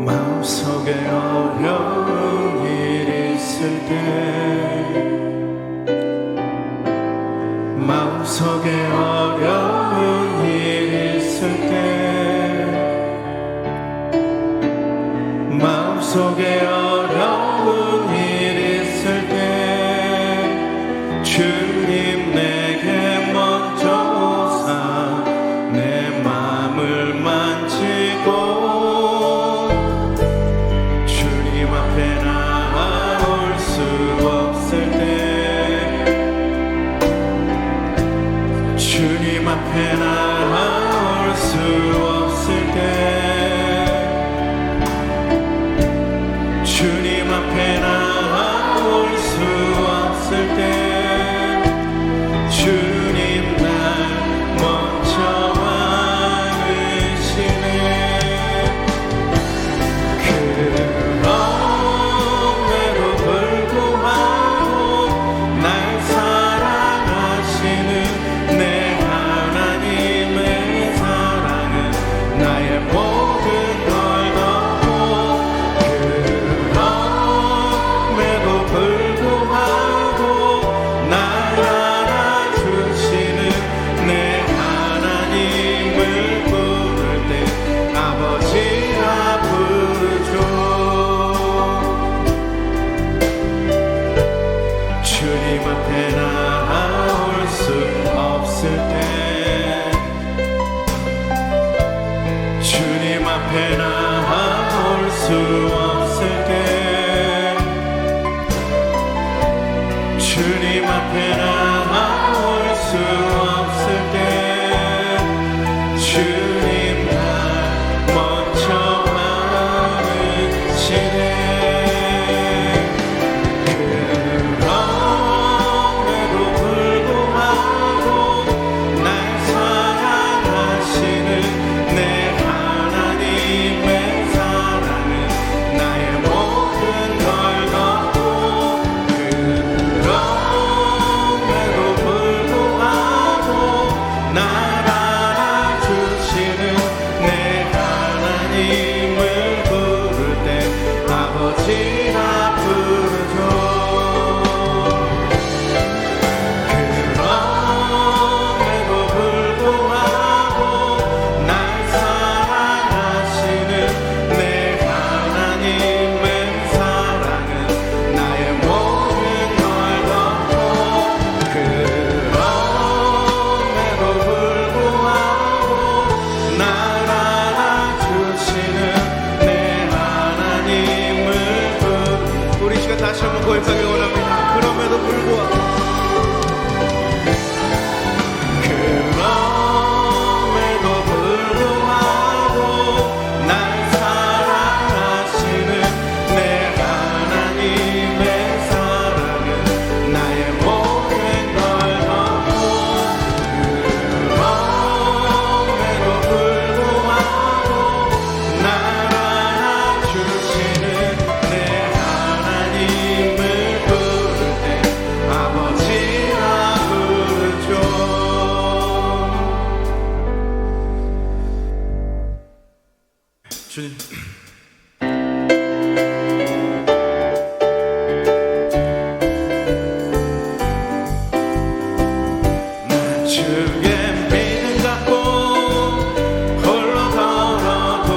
마음속에 어려운 일 있을 때, 마음속에 어려운 일 있을 때, 마음속에 어려운 일 있을 때 주님 내게 먼저 오사 내 마음을 만지고 주님 앞에 나올 수 없을 때, 주님 앞에 나올 수 없을 때 주님 날 먼저 안으시네. 그럼에도 불구하고 날 사랑하시는 내 하나님의 사랑은 나의 모든 걸 덮고, 그럼에도 불구하고 날 알아주시는 내 하나님을 부를 때 아버지라 부르죠. 주님 앞에 나올 수 없을 때, 주님 앞에 나올 수 없을 때, 주님 앞에 나올 수 없을 때 주님 날 먼저 안으시네. 그럼에도 불구하고 날 사랑하시는 내 하나님의 사랑은 나의 모든 걸 덮고, 그럼에도 불구하고 날 알아주시는 내 하나님을 부를 때 아버지라 부르죠. 그럼에도 불구하고 날 사랑하시는 내 하나님의 사랑은 나의 모든 걸 덮고, 그럼에도 불구하고 날 알아주시는 내 하나님을 우리 시간 다시 한번 고백하기 원합니다. 그럼에도 불구하고, 그럼에도 불구하고 날 사랑하시는 내 하나님의 사랑은 나의 모든 걸 덮고, 그럼에도 불구하고 날 알아주시는 내 하나님을 부를 때 아버지라 부르죠. 주님, 나 주의 믿음 갖고 홀로 걸어도,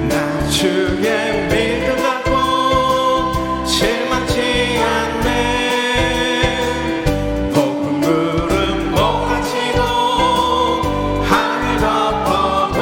나 주의 믿음 갖고 실망치 않네. 폭풍 구름 몰아치고 하늘 덮어도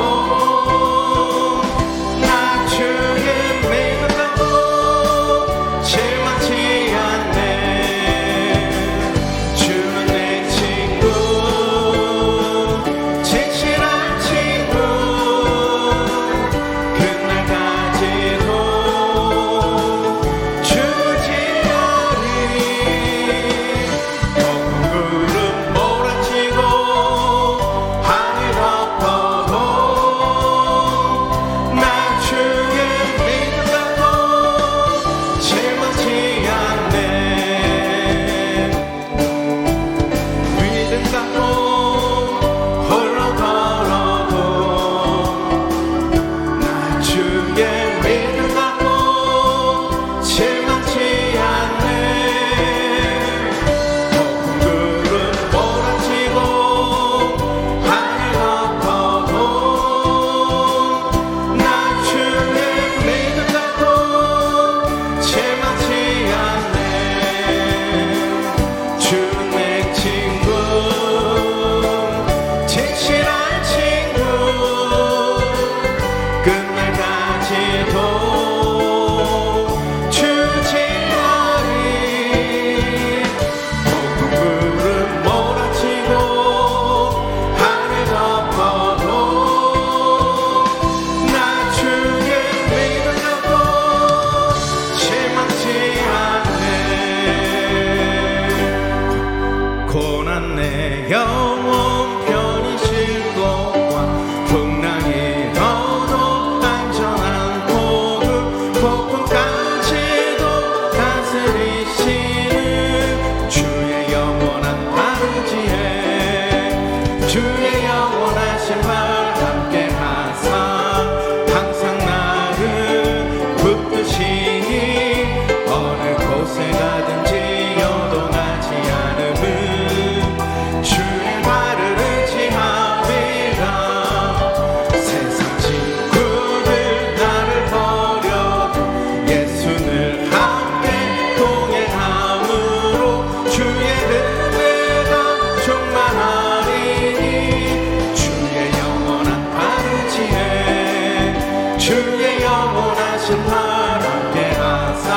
주의 영원하신 팔 함께 하사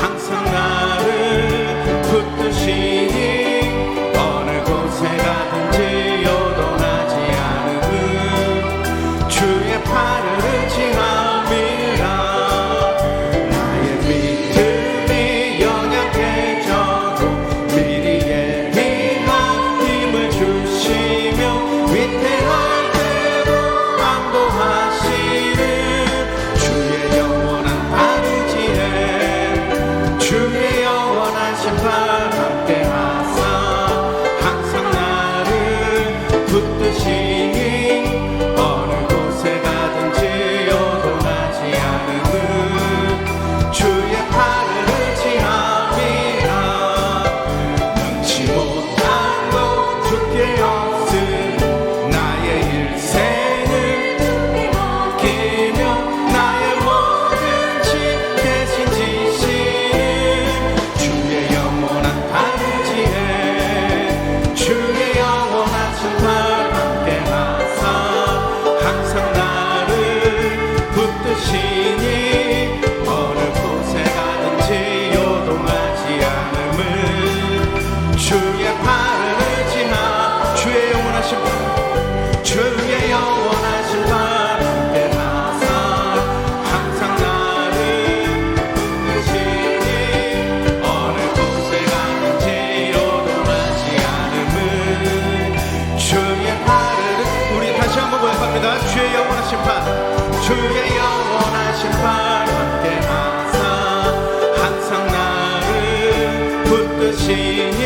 항상 나를 붙드시니 어느 곳에 가든지 요동하지 않음은 주의 팔을 의지함이라. 나의 믿음이 연약해져도 미리 예비한 힘을 주시며 위태할 때도 안보하시는 주의 영원한 아버지의 주의 영원하신 팔 함께 하사 항상 나를 붙드시니 어느 곳에 가든지 요동하지 않음은 주의 팔을 의지함이라. 능치 못한 것 주께 없음 나의 일생을 끼며 나의 뭐든지 대신 지시는 주의 영원한 아버지의 주의 영원하신 팔 함께 하사 항상 나를 붙드시니 어느 곳에 가든지 요동하지 않음은 주의 팔을 의지하. 주의 영원하신 팔 주의 영원하신 팔 함께 하사 항상 나를 붙드시니 어느 곳에 가든지 요동하지 않음은 주의 팔을 우리 다시 한번 고백합니다. 주의 영원하신 팔 주의 영원하신 팔 함께 하사 항상 나를 붙드시니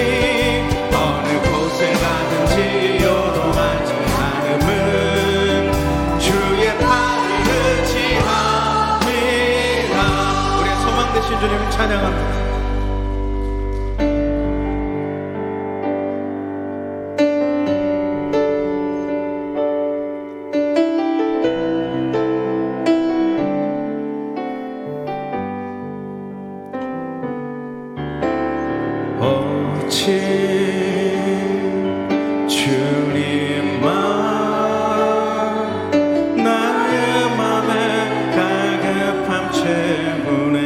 어느 곳에 가든지 요동하지 않음은 주의 팔을 의지함이라. 우리의 소망 되신 주님 찬양합니다. 오직 주님만 나의 맘에 가급함 채우네.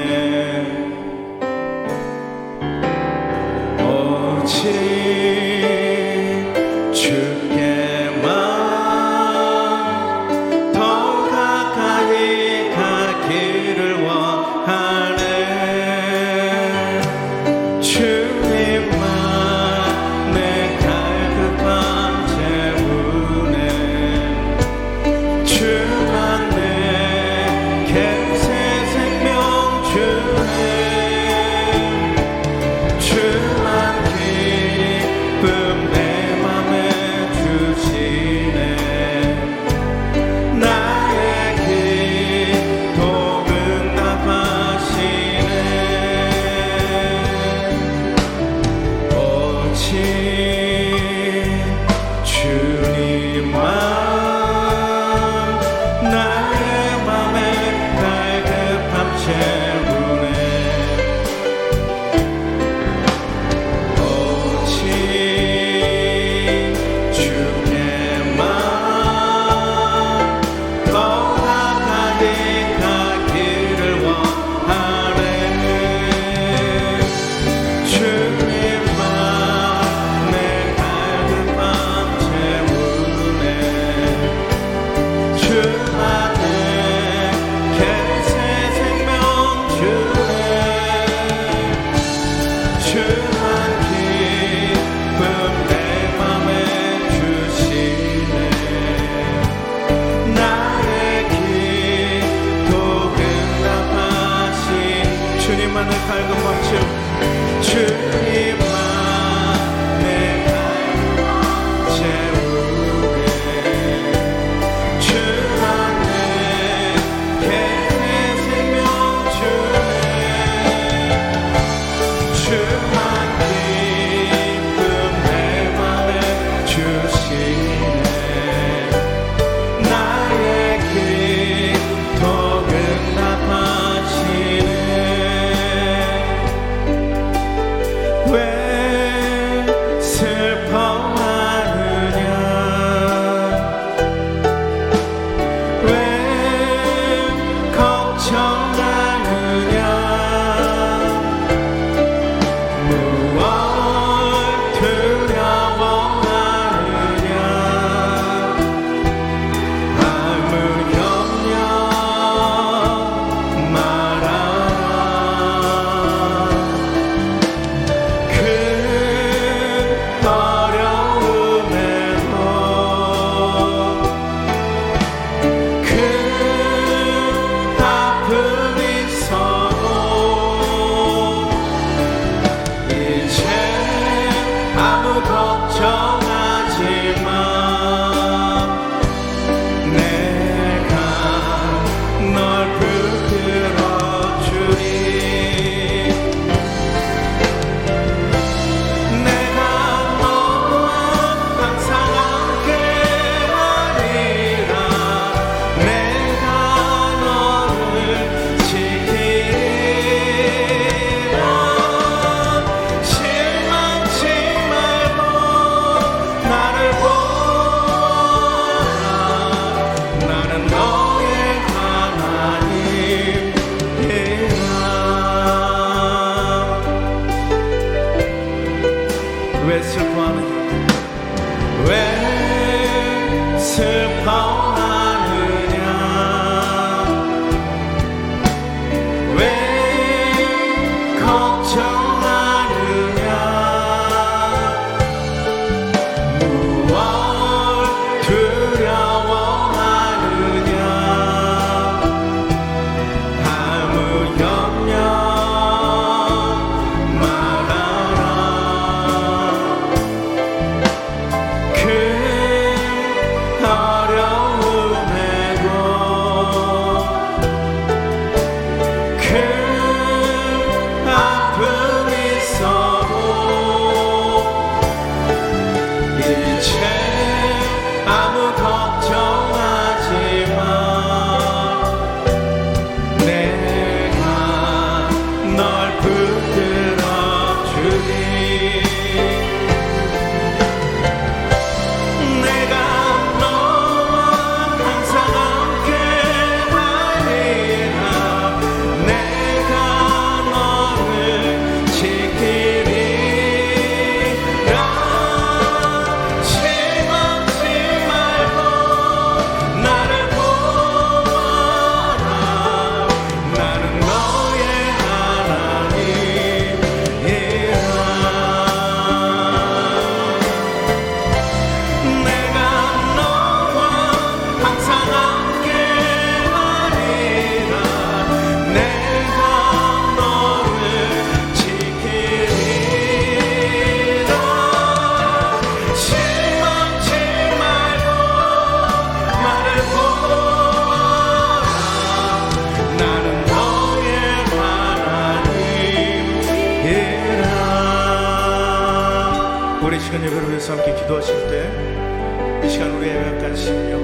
시간 예배를 위해서 함께 기도하실 때 이 시간 우리의 약간 심령,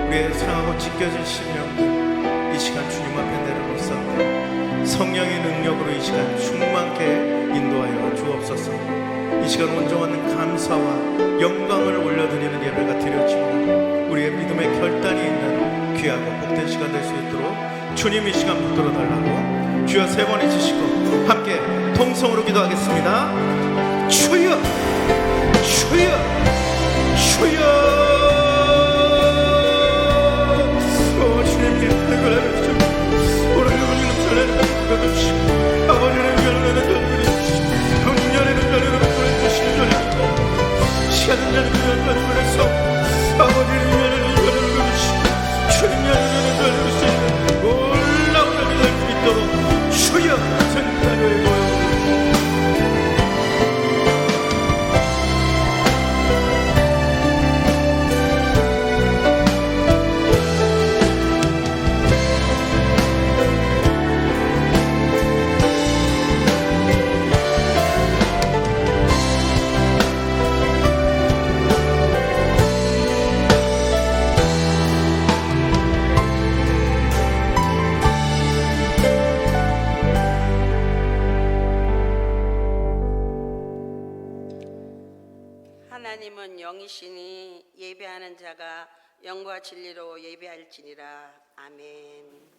우리의 상하고 찢겨진 심령들 이 시간 주님 앞에 내려놓습니다. 성령의 능력으로 이 시간 충만케 인도하여 주옵소서. 이 시간 온전한 감사와 영광을 올려드리는 예배가 드려지고 우리의 믿음의 결단이 있는 귀하고 복된 시간 될 수 있도록 주님 이 시간 붙들어 달라고 주여 3번 해주시고 함께 통성으로 기도하겠습니다. 주여 주여 주여. 주님께 은혜를 주시고 오늘은 전례를 주시고 아버지는 전례를 주시고 형제는 전례를 보내주시는 시간은 전례를 보내서 아버지는 전례를 주시고 주님 전례를 주시고 놀라운 은혜를 될 수 있도록 주여 성탄을 모여 하나님은 영이시니 예배하는 자가 영과 진리로 예배할지니라. 아멘.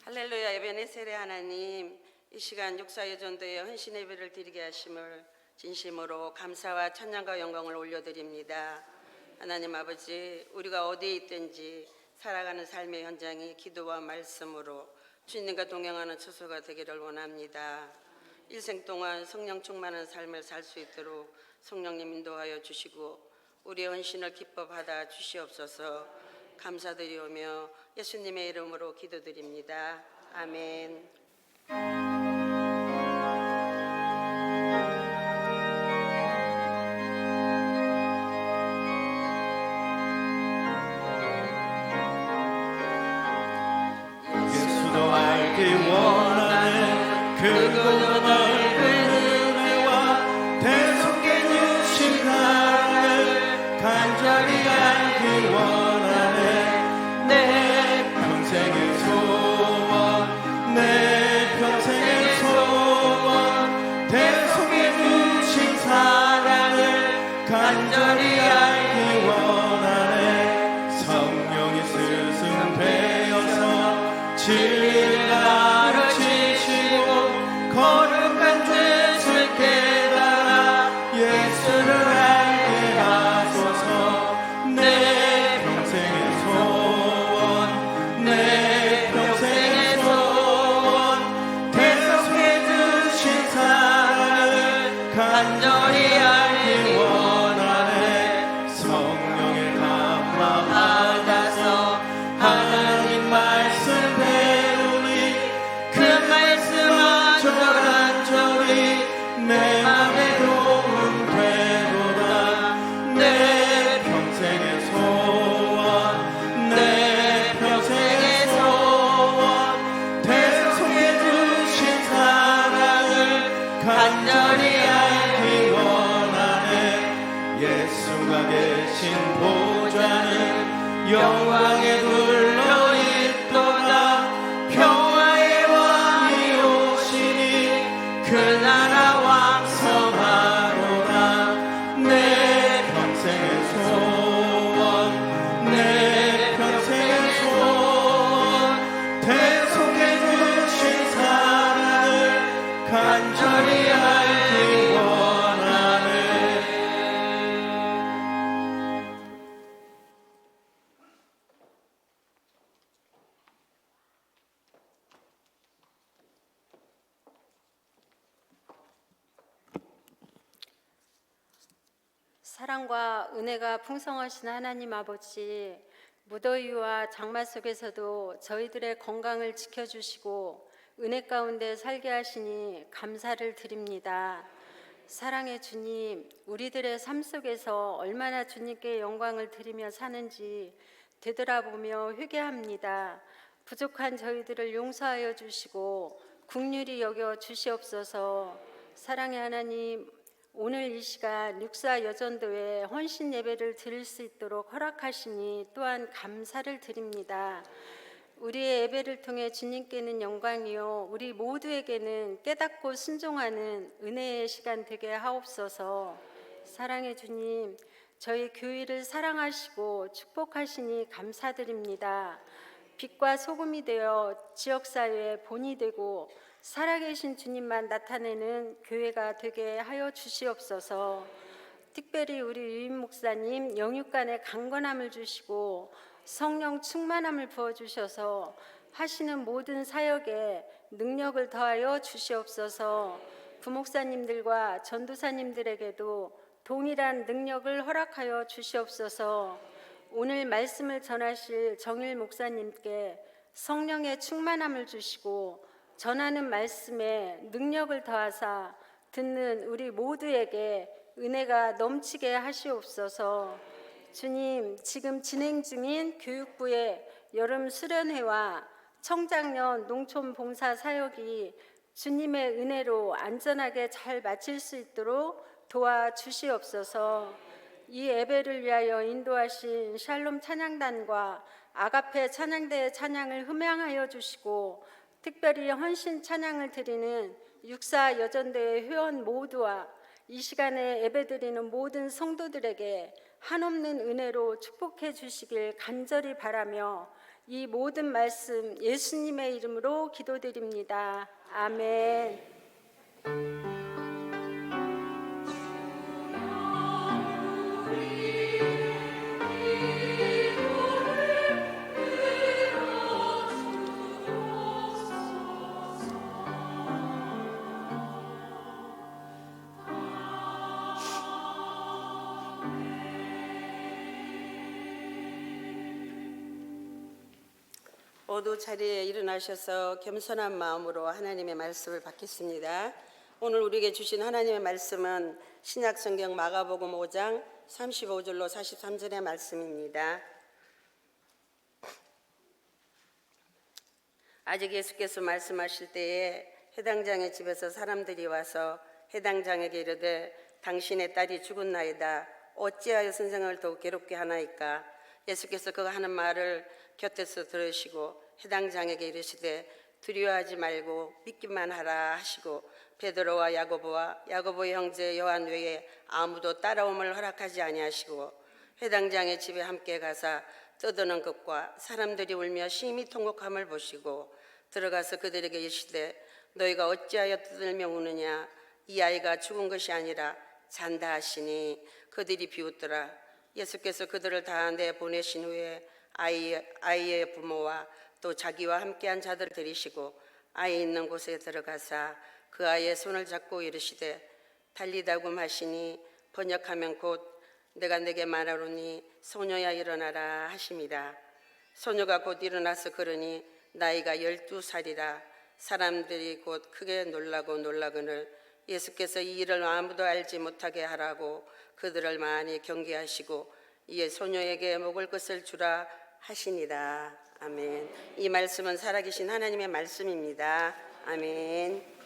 할렐루야. 예배의 세례 하나님, 이 시간 육사예전도에 헌신 예배를 드리게 하심을 진심으로 감사와 찬양과 영광을 올려드립니다. 하나님 아버지, 우리가 어디에 있든지 살아가는 삶의 현장이 기도와 말씀으로 주님과 동행하는 처소가 되기를 원합니다. 일생 동안 성령 충만한 삶을 살 수 있도록 성령님 인도하여 주시고 우리의 헌신을 기뻐 받아 주시옵소서. 감사드리오며 예수님의 이름으로 기도드립니다. 아멘. 예수도 알기 원하는 그곳 넓은 은혜와 대속의 주신 사랑을 간절히 알기 원하네. 내 평생의 소원, 내 평생의 소원, 대속의 주신 사랑을 간절히 알기 원하네. 성령이 스승되어서 진리를 가르치시고 거룩한 뜻을 깨달아 예수를 알게 하소서. 내 평생의 소원, 내 평생의 소원, 대속해 주신 사랑을 간절히 알기 원하네. 성령의 감화 받아서 하나님 말씀 배우니 그 말씀 안절한절히 내 맘에 도움 되도다. 내 평생의 소원, 내 평생의 소원, 대속해 주신 사랑을 간절히 알기 원하네. 예수가 계신 보좌는 영광에 둘러 있도다. 평화의 왕이 오시니 그 나라 왕성하로다. 내 평생의 소원, 내 평생의 소원, 대속해 주신 사랑을 간절히 알기 원하네. 사랑과 은혜가 풍성하신 하나님 아버지, 무더위와 장마 속에서도 저희들의 건강을 지켜주시고 은혜 가운데 살게 하시니 감사를 드립니다. 사랑의 주님, 우리들의 삶 속에서 얼마나 주님께 영광을 드리며 사는지 되돌아보며 회개합니다. 부족한 저희들을 용서하여 주시고 긍휼히 여겨 주시옵소서. 사랑의 하나님, 오늘 이 시간 육사 여전도에 헌신 예배를 드릴 수 있도록 허락하시니 또한 감사를 드립니다. 우리의 예배를 통해 주님께는 영광이요 우리 모두에게는 깨닫고 순종하는 은혜의 시간 되게 하옵소서. 사랑의 주님, 저희 교회를 사랑하시고 축복하시니 감사드립니다. 빛과 소금이 되어 지역사회의 본이 되고 살아계신 주님만 나타내는 교회가 되게 하여 주시옵소서. 특별히 우리 유임 목사님 영육간의 강건함을 주시고 성령 충만함을 부어주셔서 하시는 모든 사역에 능력을 더하여 주시옵소서. 부목사님들과 전도사님들에게도 동일한 능력을 허락하여 주시옵소서. 오늘 말씀을 전하실 정일 목사님께 성령의 충만함을 주시고 전하는 말씀에 능력을 더하사 듣는 우리 모두에게 은혜가 넘치게 하시옵소서. 주님, 지금 진행 중인 교육부의 여름 수련회와 청작년 농촌 봉사 사역이 주님의 은혜로 안전하게 잘 마칠 수 있도록 도와주시옵소서. 이 예배를 위하여 인도하신 샬롬 찬양단과 아가페 찬양대의 찬양을 흠양하여 주시고 특별히 헌신 찬양을 드리는 육사 여전대의 회원 모두와 이 시간에 예배드리는 모든 성도들에게 한없는 은혜로 축복해 주시길 간절히 바라며 이 모든 말씀 예수님의 이름으로 기도드립니다. 아멘. 모두 자리에 일어나셔서 겸손한 마음으로 하나님의 말씀을 받겠습니다. 오늘 우리에게 주신 하나님의 말씀은 신약성경 마가복음 5장 35절로 43절의 말씀입니다. 아직 예수께서 말씀하실 때에 해당 장의 집에서 사람들이 와서 해당 장에게 이르되 당신의 딸이 죽었나이다. 어찌하여 선생을 더욱 괴롭게 하나이까? 예수께서 그가 하는 말을 곁에서 들으시고 해당 장에게 이르시되 두려워하지 말고 믿기만 하라 하시고 베드로와 야고보와 야고보의 형제 요한 외에 아무도 따라옴을 허락하지 아니하시고 해당 장의 집에 함께 가사 떠드는 것과 사람들이 울며 심히 통곡함을 보시고 들어가서 그들에게 이르시되 너희가 어찌하여 떠들며 우느냐? 이 아이가 죽은 것이 아니라 잔다 하시니 그들이 비웃더라. 예수께서 그들을 다 내보내신 후에 아이의 부모와 또 자기와 함께한 자들을 데리시고 아이 있는 곳에 들어가사 그 아이의 손을 잡고 이르시되 달리다굼 하시니 번역하면 곧 내가 내게 말하노니 소녀야 일어나라 하심이라. 소녀가 곧 일어나서 걸으니 나이가 12살이라. 사람들이 곧 크게 놀라거늘 예수께서 이 일을 아무도 알지 못하게 하라고 그들을 많이 경계하시고 이에 소녀에게 먹을 것을 주라 하시니라. 아멘. 이 말씀은 살아계신 하나님의 말씀입니다. 아멘.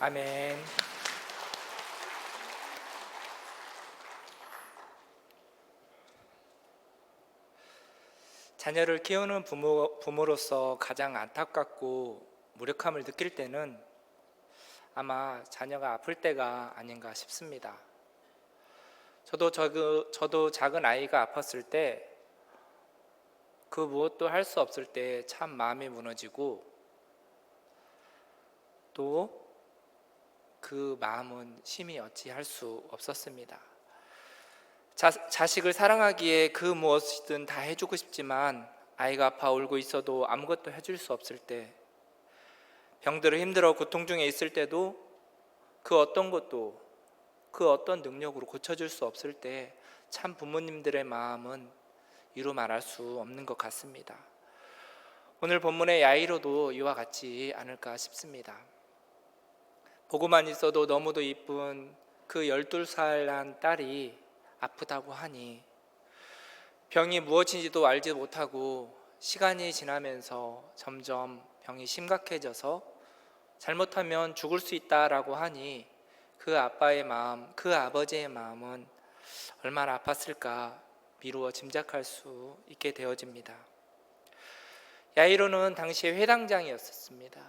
아멘. 자녀를 키우는 부모로서 가장 안타깝고 무력함을 느낄 때는 아마 자녀가 아플 때가 아닌가 싶습니다. 저도 작은 아이가 아팠을 때 그 무엇도 할 수 없을 때 참 마음이 무너지고 또 그 마음은 심히 어찌할 수 없었습니다. 자식을 사랑하기에 그 무엇이든 다 해주고 싶지만 아이가 아파 울고 있어도 아무것도 해줄 수 없을 때, 병들어 힘들어 고통 중에 있을 때도 그 어떤 것도 그 어떤 능력으로 고쳐줄 수 없을 때 참 부모님들의 마음은 이루 말할 수 없는 것 같습니다. 오늘 본문의 야이로도 이와 같지 않을까 싶습니다. 보고만 있어도 너무도 이쁜 그 12살 난 딸이 아프다고 하니 병이 무엇인지도 알지 못하고 시간이 지나면서 점점 병이 심각해져서 잘못하면 죽을 수 있다라고 하니 그 아빠의 마음, 그 아버지의 마음은 얼마나 아팠을까 미루어 짐작할 수 있게 되어집니다. 야이로는 당시 회당장이었습니다.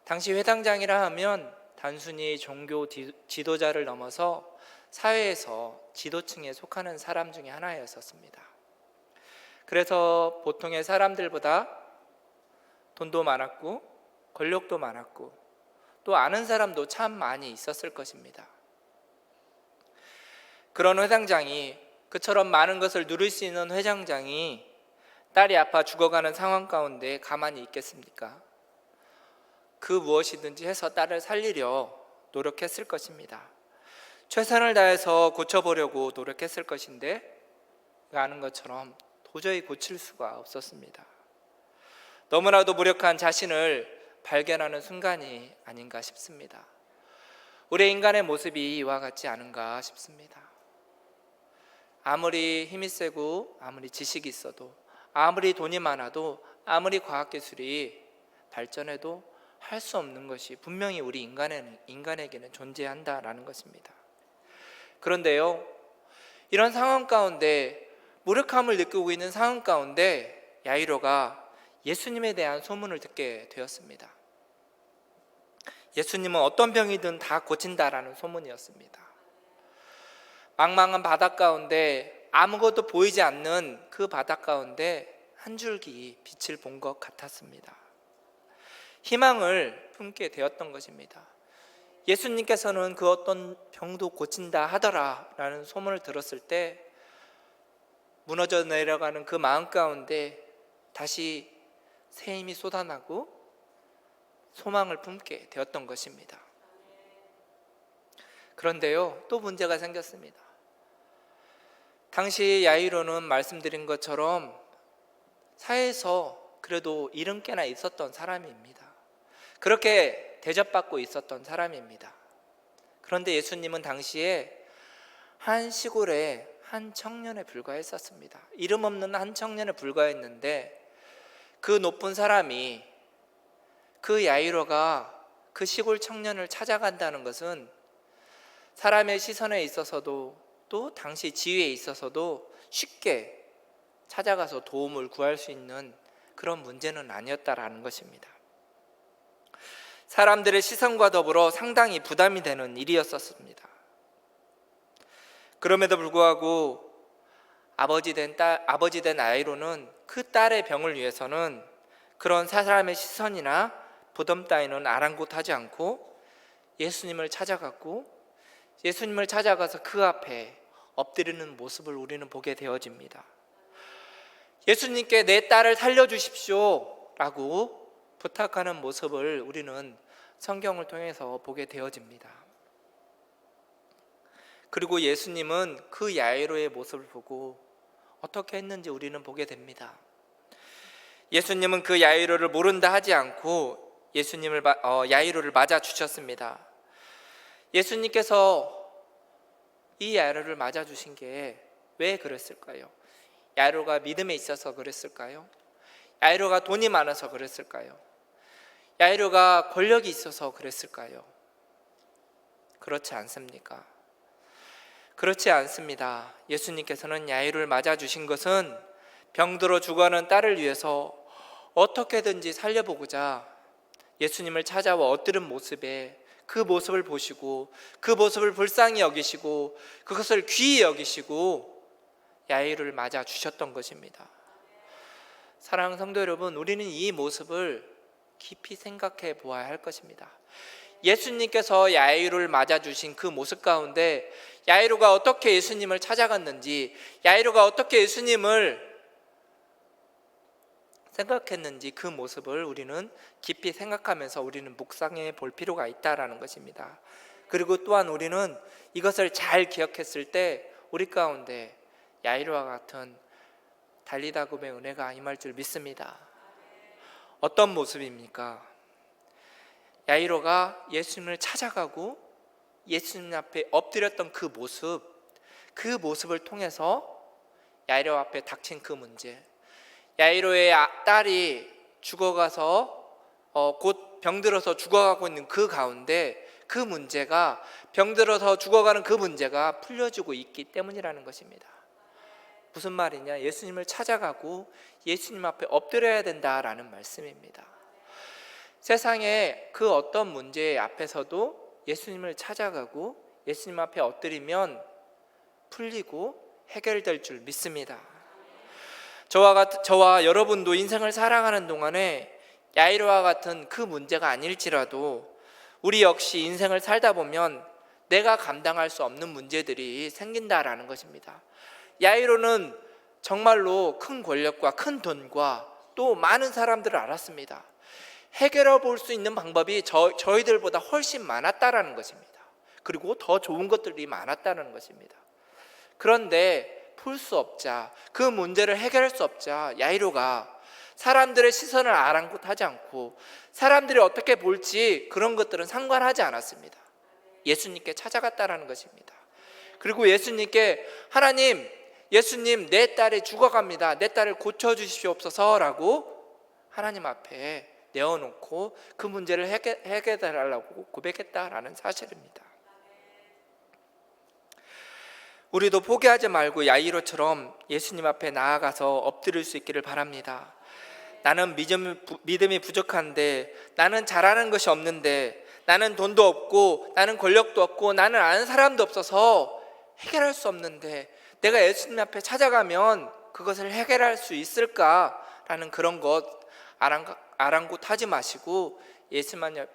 당시 회당장이라 하면 단순히 종교 지도자를 넘어서 사회에서 지도층에 속하는 사람 중에 하나였었습니다. 그래서 보통의 사람들보다 돈도 많았고 권력도 많았고 또 아는 사람도 참 많이 있었을 것입니다. 그런 회당장이, 그처럼 많은 것을 누릴 수 있는 회장장이 딸이 아파 죽어가는 상황 가운데 가만히 있겠습니까? 그 무엇이든지 해서 딸을 살리려 노력했을 것입니다. 최선을 다해서 고쳐보려고 노력했을 것인데 아는 것처럼 도저히 고칠 수가 없었습니다. 너무나도 무력한 자신을 발견하는 순간이 아닌가 싶습니다. 우리 인간의 모습이 이와 같지 않은가 싶습니다. 아무리 힘이 세고 아무리 지식이 있어도 아무리 돈이 많아도 아무리 과학기술이 발전해도 할 수 없는 것이 분명히 우리 인간에게는 존재한다라는 것입니다. 그런데요, 이런 상황 가운데, 무력함을 느끼고 있는 상황 가운데 야이로가 예수님에 대한 소문을 듣게 되었습니다. 예수님은 어떤 병이든 다 고친다라는 소문이었습니다. 망망한 바다 가운데 아무것도 보이지 않는 그 바다 가운데 한 줄기 빛을 본 것 같았습니다. 희망을 품게 되었던 것입니다. 예수님께서는 그 어떤 병도 고친다 하더라 라는 소문을 들었을 때 무너져 내려가는 그 마음 가운데 다시 새 힘이 쏟아나고 소망을 품게 되었던 것입니다. 그런데요, 또 문제가 생겼습니다. 당시 야이로는 말씀드린 것처럼 사회에서 그래도 이름 꽤나 있었던 사람입니다. 그렇게 대접받고 있었던 사람입니다. 그런데 예수님은 당시에 한 시골의 한 청년에 불과했었습니다. 이름 없는 한 청년에 불과했는데 그 높은 사람이, 그 야이로가 그 시골 청년을 찾아간다는 것은 사람의 시선에 있어서도 또 당시 지위에 있어서도 쉽게 찾아가서 도움을 구할 수 있는 그런 문제는 아니었다라는 것입니다. 사람들의 시선과 더불어 상당히 부담이 되는 일이었습니다. 그럼에도 불구하고 아버지 된 야이로는 그 딸의 병을 위해서는 그런 사람의 시선이나 부담 따위는 아랑곳하지 않고 예수님을 찾아갔고 예수님을 찾아가서 그 앞에 엎드리는 모습을 우리는 보게 되어집니다. 예수님께 내 딸을 살려주십시오 라고 부탁하는 모습을 우리는 성경을 통해서 보게 되어집니다. 그리고 예수님은 그 야이로의 모습을 보고 어떻게 했는지 우리는 보게 됩니다. 예수님은 그 야이로를 모른다 하지 않고 야이로를 맞아 주셨습니다. 예수님께서 이 야이로를 맞아 주신 게 왜 그랬을까요? 야이로가 믿음에 있어서 그랬을까요? 야이로가 돈이 많아서 그랬을까요? 야이로가 권력이 있어서 그랬을까요? 그렇지 않습니까? 그렇지 않습니다. 예수님께서는 야이로를 맞아주신 것은 병들어 죽어가는 딸을 위해서 어떻게든지 살려보고자 예수님을 찾아와 엎드린 모습에 그 모습을 보시고 그 모습을 불쌍히 여기시고 그것을 귀히 여기시고 야이로를 맞아주셨던 것입니다. 사랑하는 성도 여러분, 우리는 이 모습을 깊이 생각해 보아야 할 것입니다. 예수님께서 야이로를 맞아주신 그 모습 가운데 야이로가 어떻게 예수님을 찾아갔는지, 야이로가 어떻게 예수님을 생각했는지 그 모습을 우리는 깊이 생각하면서 우리는 묵상해 볼 필요가 있다라는 것입니다. 그리고 또한 우리는 이것을 잘 기억했을 때 우리 가운데 야이로와 같은 달리다금의 은혜가 임할 줄 믿습니다. 어떤 모습입니까? 야이로가 예수님을 찾아가고 예수님 앞에 엎드렸던 그 모습을 통해서 야이로 앞에 닥친 그 문제, 야이로의 딸이 죽어가서 곧 병들어서 죽어가고 있는 그 가운데 그 문제가, 병들어서 죽어가는 그 문제가 풀려지고 있기 때문이라는 것입니다. 무슨 말이냐? 예수님을 찾아가고 예수님 앞에 엎드려야 된다라는 말씀입니다. 세상에 그 어떤 문제 앞에서도 예수님을 찾아가고 예수님 앞에 엎드리면 풀리고 해결될 줄 믿습니다. 저와 여러분도 인생을 살아가는 동안에 야이로와 같은 그 문제가 아닐지라도 우리 역시 인생을 살다 보면 내가 감당할 수 없는 문제들이 생긴다라는 것입니다. 야이로는 정말로 큰 권력과 큰 돈과 또 많은 사람들을 알았습니다. 해결해 볼 수 있는 방법이 저희들보다 훨씬 많았다라는 것입니다. 그리고 더 좋은 것들이 많았다는 것입니다. 그런데 풀 수 없자, 그 문제를 해결할 수 없자 야이로가 사람들의 시선을 아랑곳하지 않고 사람들이 어떻게 볼지 그런 것들은 상관하지 않았습니다. 예수님께 찾아갔다라는 것입니다. 그리고 예수님께 예수님 내 딸이 죽어갑니다. 내 딸을 고쳐주시옵소서라고 하나님 앞에 내어놓고 그 문제를 해결해달라고 고백했다라는 사실입니다. 우리도 포기하지 말고 야이로처럼 예수님 앞에 나아가서 엎드릴 수 있기를 바랍니다. 나는 믿음이 부족한데, 나는 잘하는 것이 없는데, 나는 돈도 없고 나는 권력도 없고 나는 아는 사람도 없어서 해결할 수 없는데 내가 예수님 앞에 찾아가면 그것을 해결할 수 있을까라는 그런 것 아랑곳하지 마시고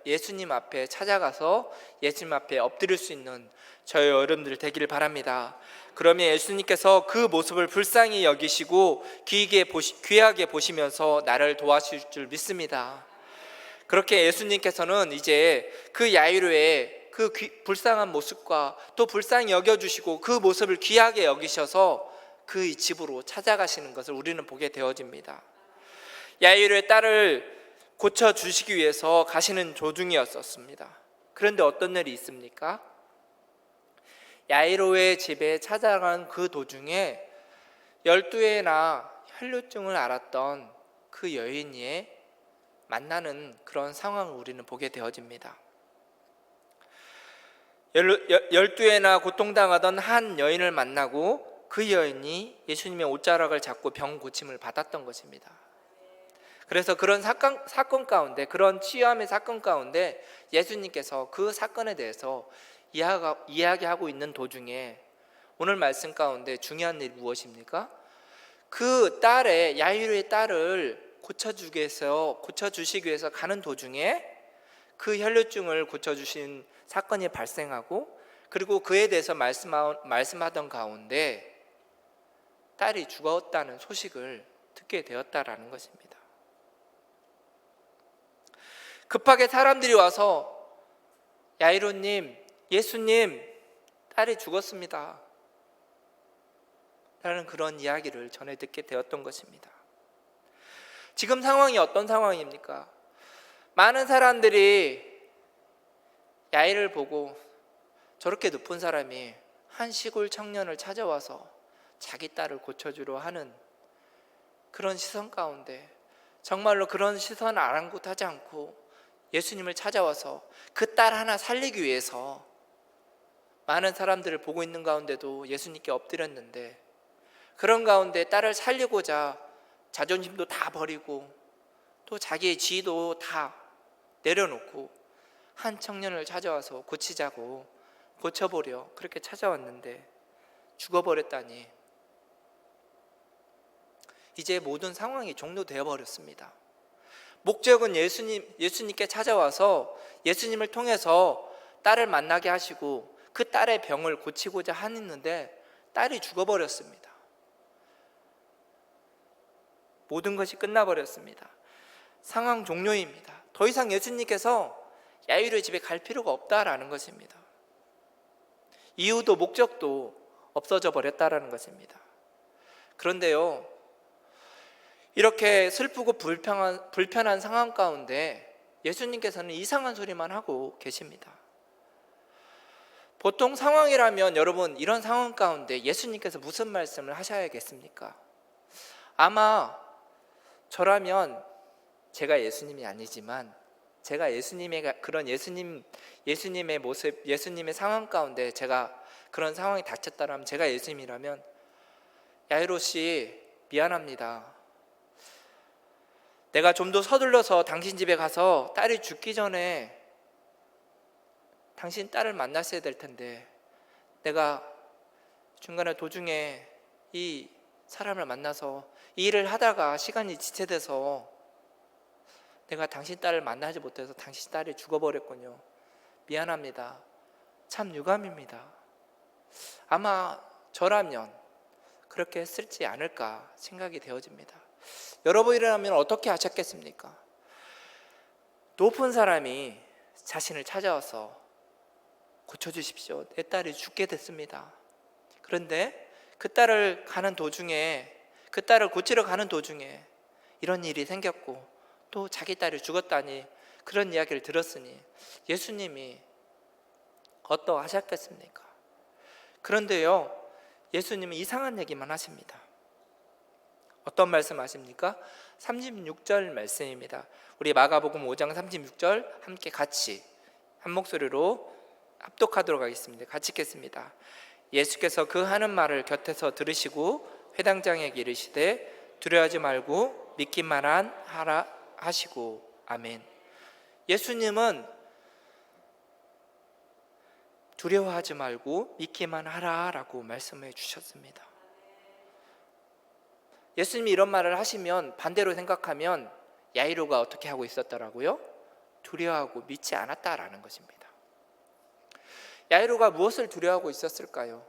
예수님 앞에 찾아가서 예수님 앞에 엎드릴 수 있는 저희 여러분들 되기를 바랍니다. 그러면 예수님께서 그 모습을 불쌍히 여기시고 귀하게 보시면서 나를 도와주실 줄 믿습니다. 그렇게 예수님께서는 이제 그 야이로의 그 불쌍한 모습과 또 불쌍히 여겨주시고 그 모습을 귀하게 여기셔서 그 집으로 찾아가시는 것을 우리는 보게 되어집니다. 야이로의 딸을 고쳐주시기 위해서 가시는 도중이었습니다. 그런데 어떤 일이 있습니까? 야이로의 집에 찾아간 그 도중에 12회나 혈루증을 앓았던 그 여인이 만나는 그런 상황을 우리는 보게 되어집니다. 12회나 고통당하던 한 여인을 만나고 그 여인이 예수님의 옷자락을 잡고 병 고침을 받았던 것입니다. 그래서 그런 사건 가운데, 그런 치유함의 사건 가운데 예수님께서 그 사건에 대해서 이야기하고 있는 도중에 오늘 말씀 가운데 중요한 일이 무엇입니까? 그 야이로의 딸을 고쳐주시기 위해서 가는 도중에 그 혈루증을 고쳐주신 사건이 발생하고, 그리고 그에 대해서 말씀하던 가운데 딸이 죽었다는 소식을 듣게 되었다라는 것입니다. 급하게 사람들이 와서 야이로님, 예수님, 딸이 죽었습니다 라는 그런 이야기를 전해 듣게 되었던 것입니다. 지금 상황이 어떤 상황입니까? 많은 사람들이 야이를 보고 저렇게 높은 사람이 한 시골 청년을 찾아와서 자기 딸을 고쳐주려 하는 그런 시선 가운데 정말로 그런 시선을 아랑곳하지 않고 예수님을 찾아와서 그 딸 하나 살리기 위해서 많은 사람들을 보고 있는 가운데도 예수님께 엎드렸는데, 그런 가운데 딸을 살리고자 자존심도 다 버리고 또 자기의 지위도 다 내려놓고 한 청년을 찾아와서 고치자고 고쳐보려 그렇게 찾아왔는데 죽어버렸다니, 이제 모든 상황이 종료되어 버렸습니다. 목적은 예수님께 찾아와서 예수님을 통해서 딸을 만나게 하시고 그 딸의 병을 고치고자 하는데 딸이 죽어버렸습니다. 모든 것이 끝나버렸습니다. 상황 종료입니다. 더 이상 예수님께서 야이로의 집에 갈 필요가 없다라는 것입니다. 이유도 목적도 없어져 버렸다라는 것입니다. 그런데요, 이렇게 슬프고 불편한 상황 가운데 예수님께서는 이상한 소리만 하고 계십니다. 보통 상황이라면 여러분, 이런 상황 가운데 예수님께서 무슨 말씀을 하셔야겠습니까? 아마 저라면, 제가 예수님이 아니지만 제가 예수님의 그런 예수님의 모습, 예수님의 상황 가운데 제가 그런 상황이 닥쳤다면, 제가 예수님이라면, 야이로 씨 미안합니다. 내가 좀 더 서둘러서 당신 집에 가서 딸이 죽기 전에 당신 딸을 만났어야 될 텐데, 내가 중간에 도중에 이 사람을 만나서 이 일을 하다가 시간이 지체돼서 내가 당신 딸을 만나지 못해서 당신 딸이 죽어버렸군요. 미안합니다. 참 유감입니다. 아마 저라면 그렇게 했을지 않을까 생각이 되어집니다. 여러분이라면 어떻게 하셨겠습니까? 높은 사람이 자신을 찾아와서 고쳐주십시오. 내 딸이 죽게 됐습니다. 그런데 그 딸을 고치러 가는 도중에 이런 일이 생겼고 또 자기 딸이 죽었다니, 그런 이야기를 들었으니 예수님이 어떠하셨겠습니까? 그런데요, 예수님은 이상한 얘기만 하십니다. 어떤 말씀 하십니까? 36절 말씀입니다. 우리 마가복음 5장 36절 함께 같이 한 목소리로 합독하도록 하겠습니다. 같이 읽겠습니다. 예수께서 그 하는 말을 곁에서 들으시고 회당장에게 이르시되 두려워하지 말고 믿기만 하라 하시고. 아멘. 예수님은 두려워하지 말고 믿기만 하라라고 말씀해 주셨습니다. 예수님이 이런 말을 하시면 반대로 생각하면 야이로가 어떻게 하고 있었더라고요? 두려워하고 믿지 않았다라는 것입니다. 야이로가 무엇을 두려워하고 있었을까요?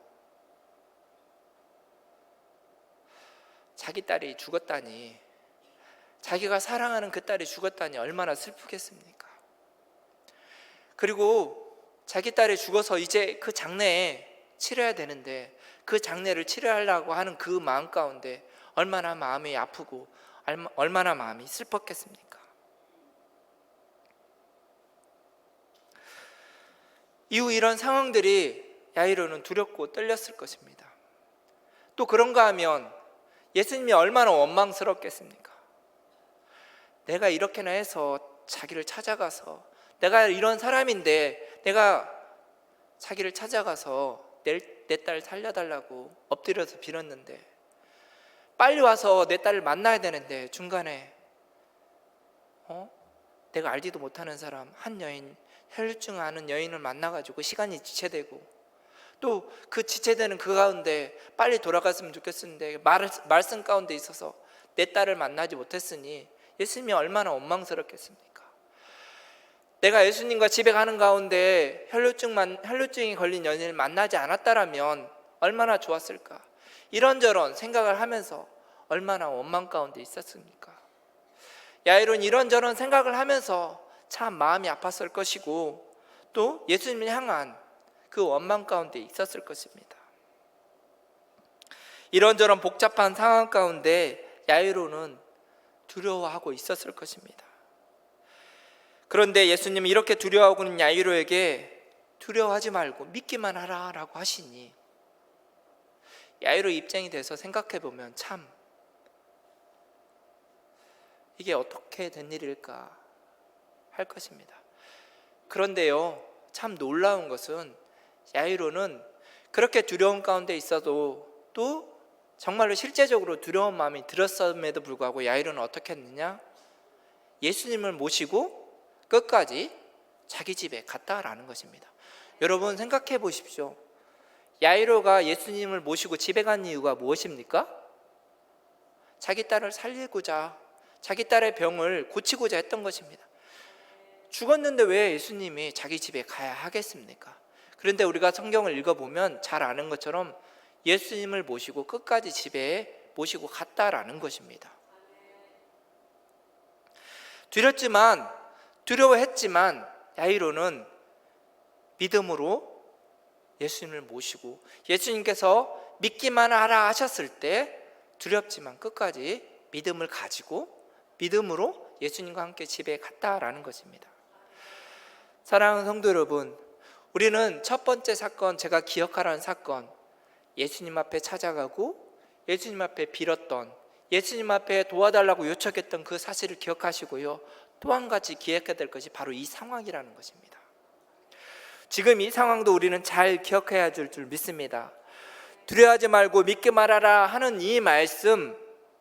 자기 딸이 죽었다니, 자기가 사랑하는 그 딸이 죽었다니 얼마나 슬프겠습니까? 그리고 자기 딸이 죽어서 이제 그 장례에 치러야 되는데 그 장례를 치러하려고 하는 그 마음 가운데 얼마나 마음이 아프고 얼마나 마음이 슬펐겠습니까? 이후 이런 상황들이 야이로는 두렵고 떨렸을 것입니다. 또 그런가 하면 예수님이 얼마나 원망스럽겠습니까? 내가 이렇게나 해서 자기를 찾아가서, 내가 이런 사람인데 내가 자기를 찾아가서 내 딸 살려달라고 엎드려서 빌었는데, 빨리 와서 내 딸을 만나야 되는데 중간에 내가 알지도 못하는 사람, 한 여인, 혈류증 아는 여인을 만나가지고 시간이 지체되고, 또 그 지체되는 그 가운데 빨리 돌아갔으면 좋겠었는데 말씀 가운데 있어서 내 딸을 만나지 못했으니 예수님이 얼마나 원망스럽겠습니까? 내가 예수님과 집에 가는 가운데 혈류증이 걸린 여인을 만나지 않았다라면 얼마나 좋았을까? 이런저런 생각을 하면서 얼마나 원망 가운데 있었습니까? 야이로는 이런저런 생각을 하면서 참 마음이 아팠을 것이고 또 예수님을 향한 그 원망 가운데 있었을 것입니다. 이런저런 복잡한 상황 가운데 야이로는 두려워하고 있었을 것입니다. 그런데 예수님이 이렇게 두려워하고 있는 야이로에게 두려워하지 말고 믿기만 하라라고 하시니, 야이로 입장이 돼서 생각해 보면 참 이게 어떻게 된 일일까 할 것입니다. 그런데요, 참 놀라운 것은 야이로는 그렇게 두려운 가운데 있어도 또 정말로 실제적으로 두려운 마음이 들었음에도 불구하고 야이로는 어떻게 했느냐? 예수님을 모시고 끝까지 자기 집에 갔다라는 것입니다. 여러분 생각해 보십시오. 야이로가 예수님을 모시고 집에 간 이유가 무엇입니까? 자기 딸을 살리고자, 자기 딸의 병을 고치고자 했던 것입니다. 죽었는데 왜 예수님이 자기 집에 가야 하겠습니까? 그런데 우리가 성경을 읽어보면 잘 아는 것처럼 예수님을 모시고 끝까지 집에 모시고 갔다라는 것입니다. 두려워했지만 야이로는 믿음으로 예수님을 모시고 예수님께서 믿기만 하라 하셨을 때 두렵지만 끝까지 믿음을 가지고 믿음으로 예수님과 함께 집에 갔다라는 것입니다. 사랑하는 성도 여러분, 우리는 첫 번째 사건, 제가 기억하라는 사건, 예수님 앞에 찾아가고 예수님 앞에 빌었던, 예수님 앞에 도와달라고 요청했던 그 사실을 기억하시고요. 또 한 가지 기억해야 될 것이 바로 이 상황이라는 것입니다. 지금 이 상황도 우리는 잘 기억해야 될 줄 믿습니다. 두려워하지 말고 믿기 말하라 하는 이 말씀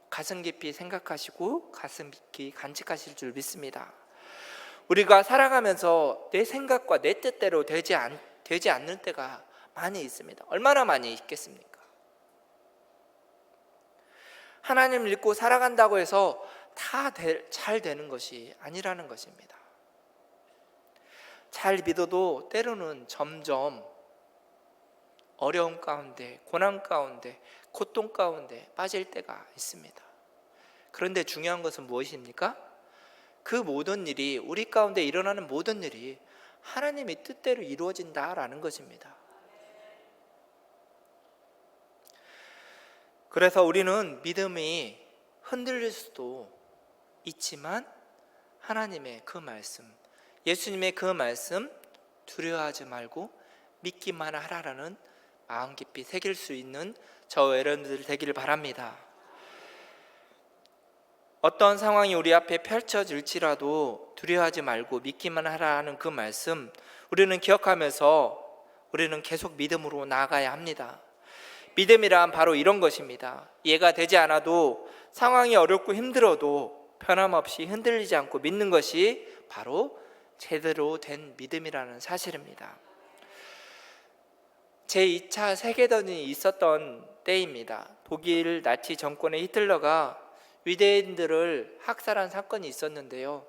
가슴 깊이 생각하시고 가슴 깊이 간직하실 줄 믿습니다. 우리가 살아가면서 내 생각과 내 뜻대로 되지 않는 때가 많이 있습니다. 얼마나 많이 있겠습니까? 하나님을 믿고 살아간다고 해서 다 잘 되는 것이 아니라는 것입니다. 잘 믿어도 때로는 점점 어려움 가운데, 고난 가운데, 고통 가운데 빠질 때가 있습니다. 그런데 중요한 것은 무엇입니까? 그 모든 일이, 우리 가운데 일어나는 모든 일이 하나님의 뜻대로 이루어진다라는 것입니다. 그래서 우리는 믿음이 흔들릴 수도 있지만 하나님의 그 말씀, 예수님의 그 말씀 두려워하지 말고 믿기만 하라라는 마음 깊이 새길 수 있는 저 여러분들 되기를 바랍니다. 어떤 상황이 우리 앞에 펼쳐질지라도 두려워하지 말고 믿기만 하라는 그 말씀, 우리는 기억하면서 우리는 계속 믿음으로 나아가야 합니다. 믿음이란 바로 이런 것입니다. 이해가 되지 않아도, 상황이 어렵고 힘들어도 변함없이 흔들리지 않고 믿는 것이 바로 제대로 된 믿음이라는 사실입니다. 제2차 세계대전이 있었던 때입니다. 독일 나치 정권의 히틀러가 유대인들을 학살한 사건이 있었는데요.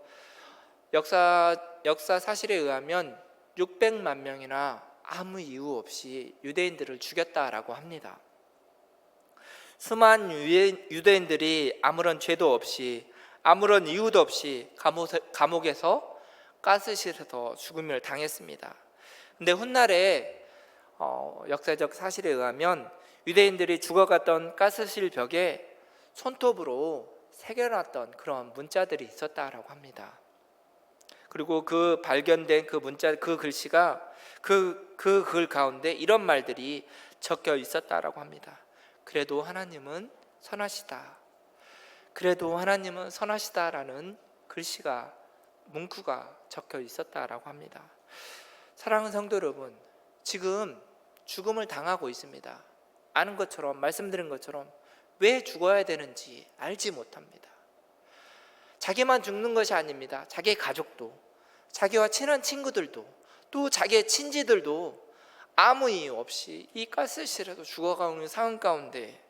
역사 사실에 의하면 600만 명이나 아무 이유 없이 유대인들을 죽였다라고 합니다. 수많은 유대인들이 아무런 죄도 없이, 아무런 이유도 없이 감옥에서, 가스실에서 죽음을 당했습니다. 근데 훗날에 역사적 사실에 의하면 유대인들이 죽어갔던 가스실 벽에 손톱으로 새겨놨던 그런 문자들이 있었다라고 합니다. 그리고 그 발견된 그 문자, 그 글씨가 그 글 가운데 이런 말들이 적혀 있었다라고 합니다. 그래도 하나님은 선하시다. 그래도 하나님은 선하시다라는 글씨가, 문구가 적혀 있었다라고 합니다. 사랑하는 성도 여러분, 지금 죽음을 당하고 있습니다. 아는 것처럼, 말씀드린 것처럼 왜 죽어야 되는지 알지 못합니다. 자기만 죽는 것이 아닙니다. 자기의 가족도, 자기와 친한 친구들도, 또 자기의 친지들도 아무 이유 없이 이 가스실에서 죽어가는 상황 가운데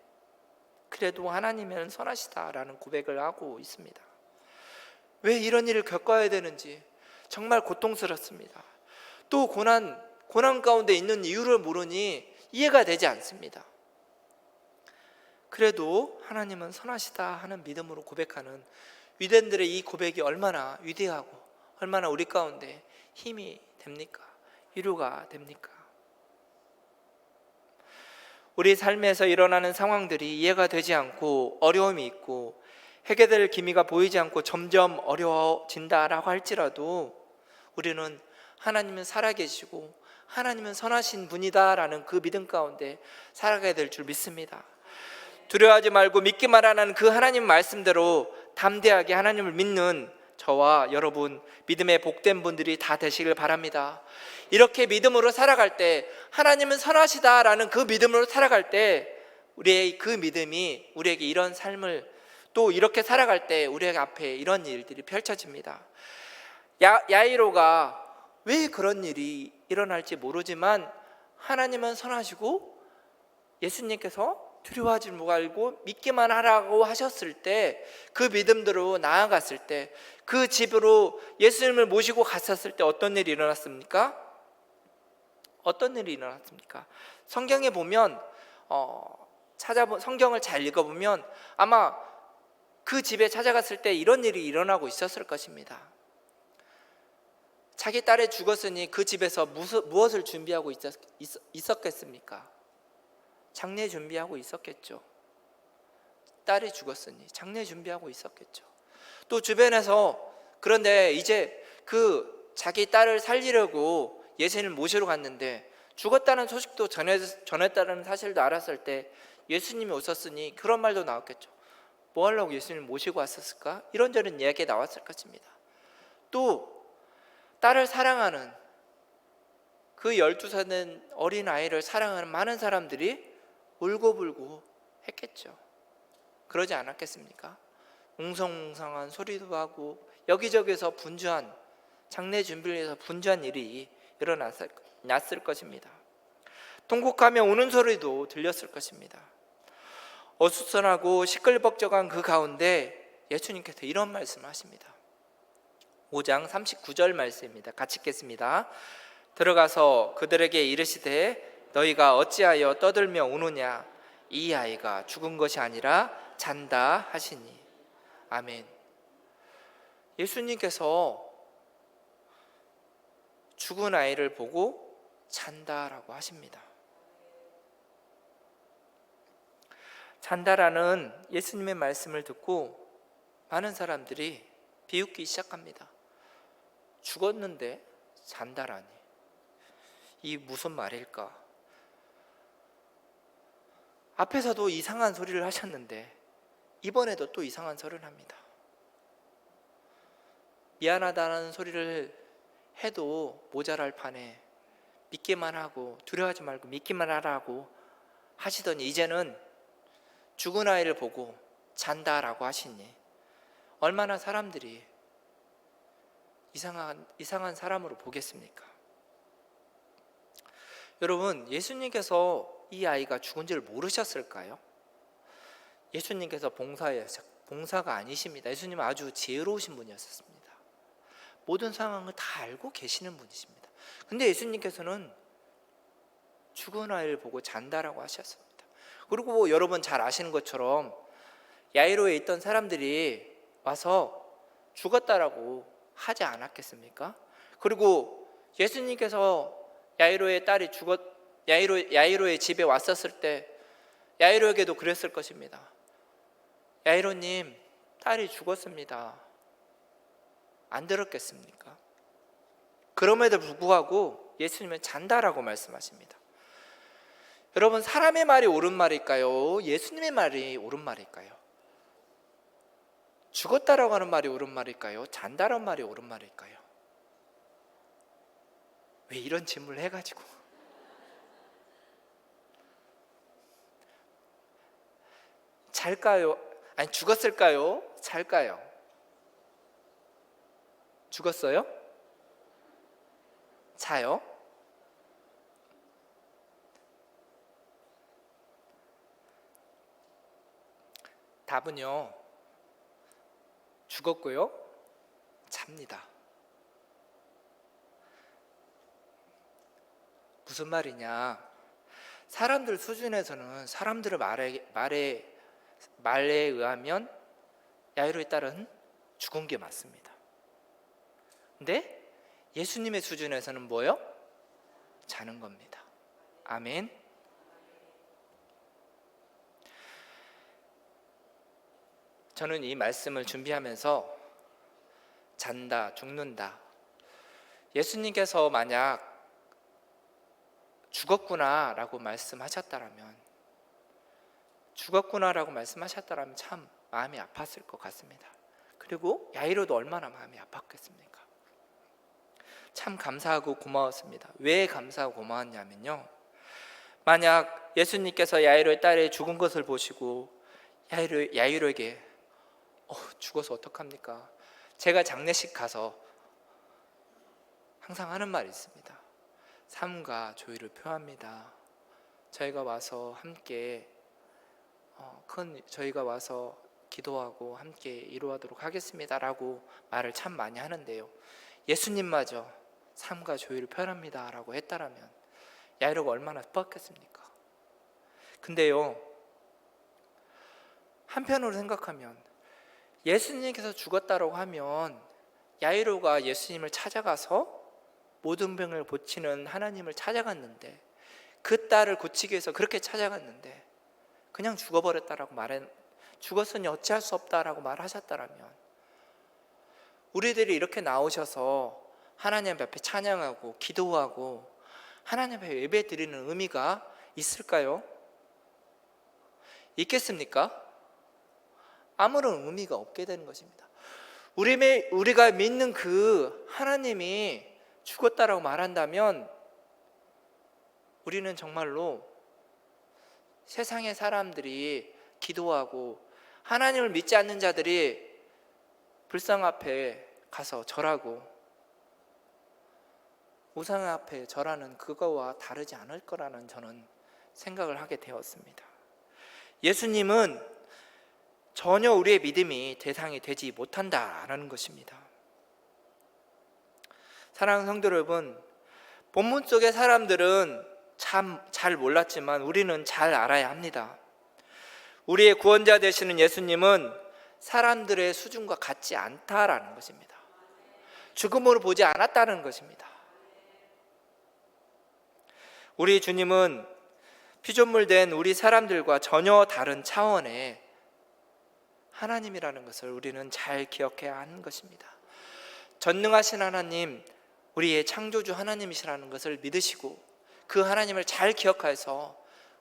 그래도 하나님은 선하시다라는 고백을 하고 있습니다. 왜 이런 일을 겪어야 되는지 정말 고통스럽습니다. 또 고난 가운데 있는 이유를 모르니 이해가 되지 않습니다. 그래도 하나님은 선하시다 하는 믿음으로 고백하는 유대인들의 이 고백이 얼마나 위대하고 얼마나 우리 가운데 힘이 됩니까? 위로가 됩니까? 우리 삶에서 일어나는 상황들이 이해가 되지 않고 어려움이 있고 해결될 기미가 보이지 않고 점점 어려워진다라고 할지라도 우리는 하나님은 살아계시고 하나님은 선하신 분이다라는 그 믿음 가운데 살아가야 될 줄 믿습니다. 두려워하지 말고 믿기만 하라는 그 하나님 말씀대로 담대하게 하나님을 믿는 저와 여러분 믿음의 복된 분들이 다 되시길 바랍니다. 이렇게 믿음으로 살아갈 때, 하나님은 선하시다라는 그 믿음으로 살아갈 때, 우리의 그 믿음이 우리에게 이런 삶을, 또 이렇게 살아갈 때 우리에게 앞에 이런 일들이 펼쳐집니다. 야이로가 왜 그런 일이 일어날지 모르지만 하나님은 선하시고 예수님께서 두려워하지 말고 믿기만 하라고 하셨을 때, 그 믿음대로 나아갔을 때, 그 집으로 예수님을 모시고 갔었을 때 어떤 일이 일어났습니까? 어떤 일이 일어났습니까? 성경에 보면 성경을 잘 읽어보면 아마 그 집에 찾아갔을 때 이런 일이 일어나고 있었을 것입니다. 자기 딸이 죽었으니 그 집에서 무엇을 준비하고 있었겠습니까? 장례 준비하고 있었겠죠. 딸이 죽었으니 장례 준비하고 있었겠죠. 또 주변에서, 그런데 이제 그 자기 딸을 살리려고 예수님을 모시러 갔는데 죽었다는 소식도 전했다는 사실도 알았을 때 예수님이 오셨으니 그런 말도 나왔겠죠. 뭐 하려고 예수님을 모시고 왔었을까? 이런저런 이야기가 나왔을 것입니다. 또 딸을 사랑하는, 그 12살 된 어린 아이를 사랑하는 많은 사람들이 울고불고 했겠죠. 그러지 않았겠습니까? 웅성웅성한 소리도 하고 여기저기서 분주한, 장례 준비를 위해서 분주한 일이 일어났을 것입니다. 통곡하며 우는 소리도 들렸을 것입니다. 어수선하고 시끌벅적한 그 가운데 예수님께서 이런 말씀을 하십니다. 5장 39절 말씀입니다. 같이 읽겠습니다. 들어가서 그들에게 이르시되 너희가 어찌하여 떠들며 우느냐? 이 아이가 죽은 것이 아니라 잔다 하시니. 아멘. 예수님께서 죽은 아이를 보고 잔다라고 하십니다. 잔다라는 예수님의 말씀을 듣고 많은 사람들이 비웃기 시작합니다. 죽었는데 잔다라니, 이 무슨 말일까? 앞에서도 이상한 소리를 하셨는데 이번에도 또 이상한 소리를 합니다. 미안하다는 소리를 해도 모자랄 판에 믿기만 하고, 두려워하지 말고 믿기만 하라고 하시더니 이제는 죽은 아이를 보고 잔다라고 하시니 얼마나 사람들이 이상한 사람으로 보겠습니까? 여러분, 예수님께서 이 아이가 죽은지를 모르셨을까요? 예수님께서 봉사가 아니십니다. 예수님은 아주 지혜로우신 분이었습니다. 모든 상황을 다 알고 계시는 분이십니다. 근데 예수님께서는 죽은 아이를 보고 잔다라고 하셨습니다. 그리고 여러분 잘 아시는 것처럼 야이로에 있던 사람들이 와서 죽었다라고 하지 않았겠습니까? 그리고 예수님께서 야이로의 딸이 야이로의 집에 왔었을 때 야이로에게도 그랬을 것입니다. 야이로님, 딸이 죽었습니다. 안 들었겠습니까? 그럼에도 불구하고 예수님은 잔다라고 말씀하십니다. 여러분, 사람의 말이 옳은 말일까요? 예수님의 말이 옳은 말일까요? 죽었다라고 하는 말이 옳은 말일까요? 잔다라는 말이 옳은 말일까요? 왜 이런 질문을 해가지고 잘까요? 아니, 죽었을까요? 잘까요? 죽었어요? 자요? 답은요, 죽었고요, 잡니다. 무슨 말이냐? 사람들 수준에서는 사람들의 말에 의하면 야이로의 딸은 죽은 게 맞습니다. 근데 예수님의 수준에서는 뭐요? 자는 겁니다. 아멘. 저는 이 말씀을 준비하면서 잔다, 죽는다, 예수님께서 만약 죽었구나라고 말씀하셨다라면 참 마음이 아팠을 것 같습니다. 그리고 야이로도 얼마나 마음이 아팠겠습니까? 참 감사하고 고마웠습니다. 왜 감사하고 고마웠냐면요, 만약 예수님께서 야이로의 딸이 죽은 것을 보시고 야이로에게 죽어서 어떡합니까? 제가 장례식 가서 항상 하는 말이 있습니다. 삶과 조의를 표합니다. 저희가 와서 함께 저희가 와서 기도하고 함께 이루어도록 하겠습니다 라고 말을 참 많이 하는데요, 예수님마저 삶과 조의를 표합니다 라고 했다라면 야이로가 얼마나 슬펐겠습니까? 근데요, 한편으로 생각하면 예수님께서 죽었다고 하면 야이로가 예수님을 찾아가서 모든 병을 고치는 하나님을 찾아갔는데, 그 딸을 고치기 위해서 그렇게 찾아갔는데 그냥 죽어버렸다라고 죽었으니 어찌할 수 없다라고 말하셨다라면, 우리들이 이렇게 나오셔서 하나님 앞에 찬양하고 기도하고 하나님 앞에 예배 드리는 의미가 있을까요? 있겠습니까? 아무런 의미가 없게 되는 것입니다. 우리가 믿는 그 하나님이 죽었다라고 말한다면 우리는 정말로 세상의 사람들이 기도하고 하나님을 믿지 않는 자들이 불상 앞에 가서 절하고 우상 앞에 절하는 그거와 다르지 않을 거라는 저는 생각을 하게 되었습니다. 예수님은 전혀 우리의 믿음이 대상이 되지 못한다라는 것입니다. 사랑하는 성도 여러분, 본문 속의 사람들은 참 잘 몰랐지만 우리는 잘 알아야 합니다. 우리의 구원자 되시는 예수님은 사람들의 수준과 같지 않다라는 것입니다. 죽음으로 보지 않았다는 것입니다. 우리 주님은 피조물 된 우리 사람들과 전혀 다른 차원의 하나님이라는 것을 우리는 잘 기억해야 하는 것입니다. 전능하신 하나님, 우리의 창조주 하나님이시라는 것을 믿으시고 그 하나님을 잘 기억해서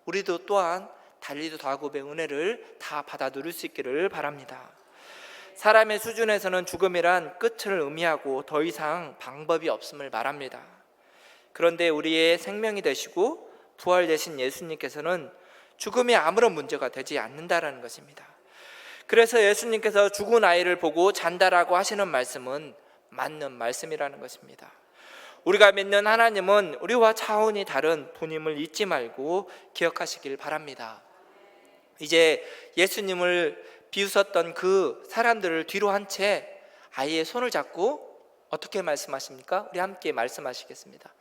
우리도 또한 달리도 다급의 은혜를 다 받아 누릴 수 있기를 바랍니다. 사람의 수준에서는 죽음이란 끝을 의미하고 더 이상 방법이 없음을 말합니다. 그런데 우리의 생명이 되시고 부활되신 예수님께서는 죽음이 아무런 문제가 되지 않는다라는 것입니다. 그래서 예수님께서 죽은 아이를 보고 잔다라고 하시는 말씀은 맞는 말씀이라는 것입니다. 우리가 믿는 하나님은 우리와 차원이 다른 분임을 잊지 말고 기억하시길 바랍니다. 이제 예수님을 비웃었던 그 사람들을 뒤로 한 채 아이의 손을 잡고 어떻게 말씀하십니까? 우리 함께 말씀하시겠습니다.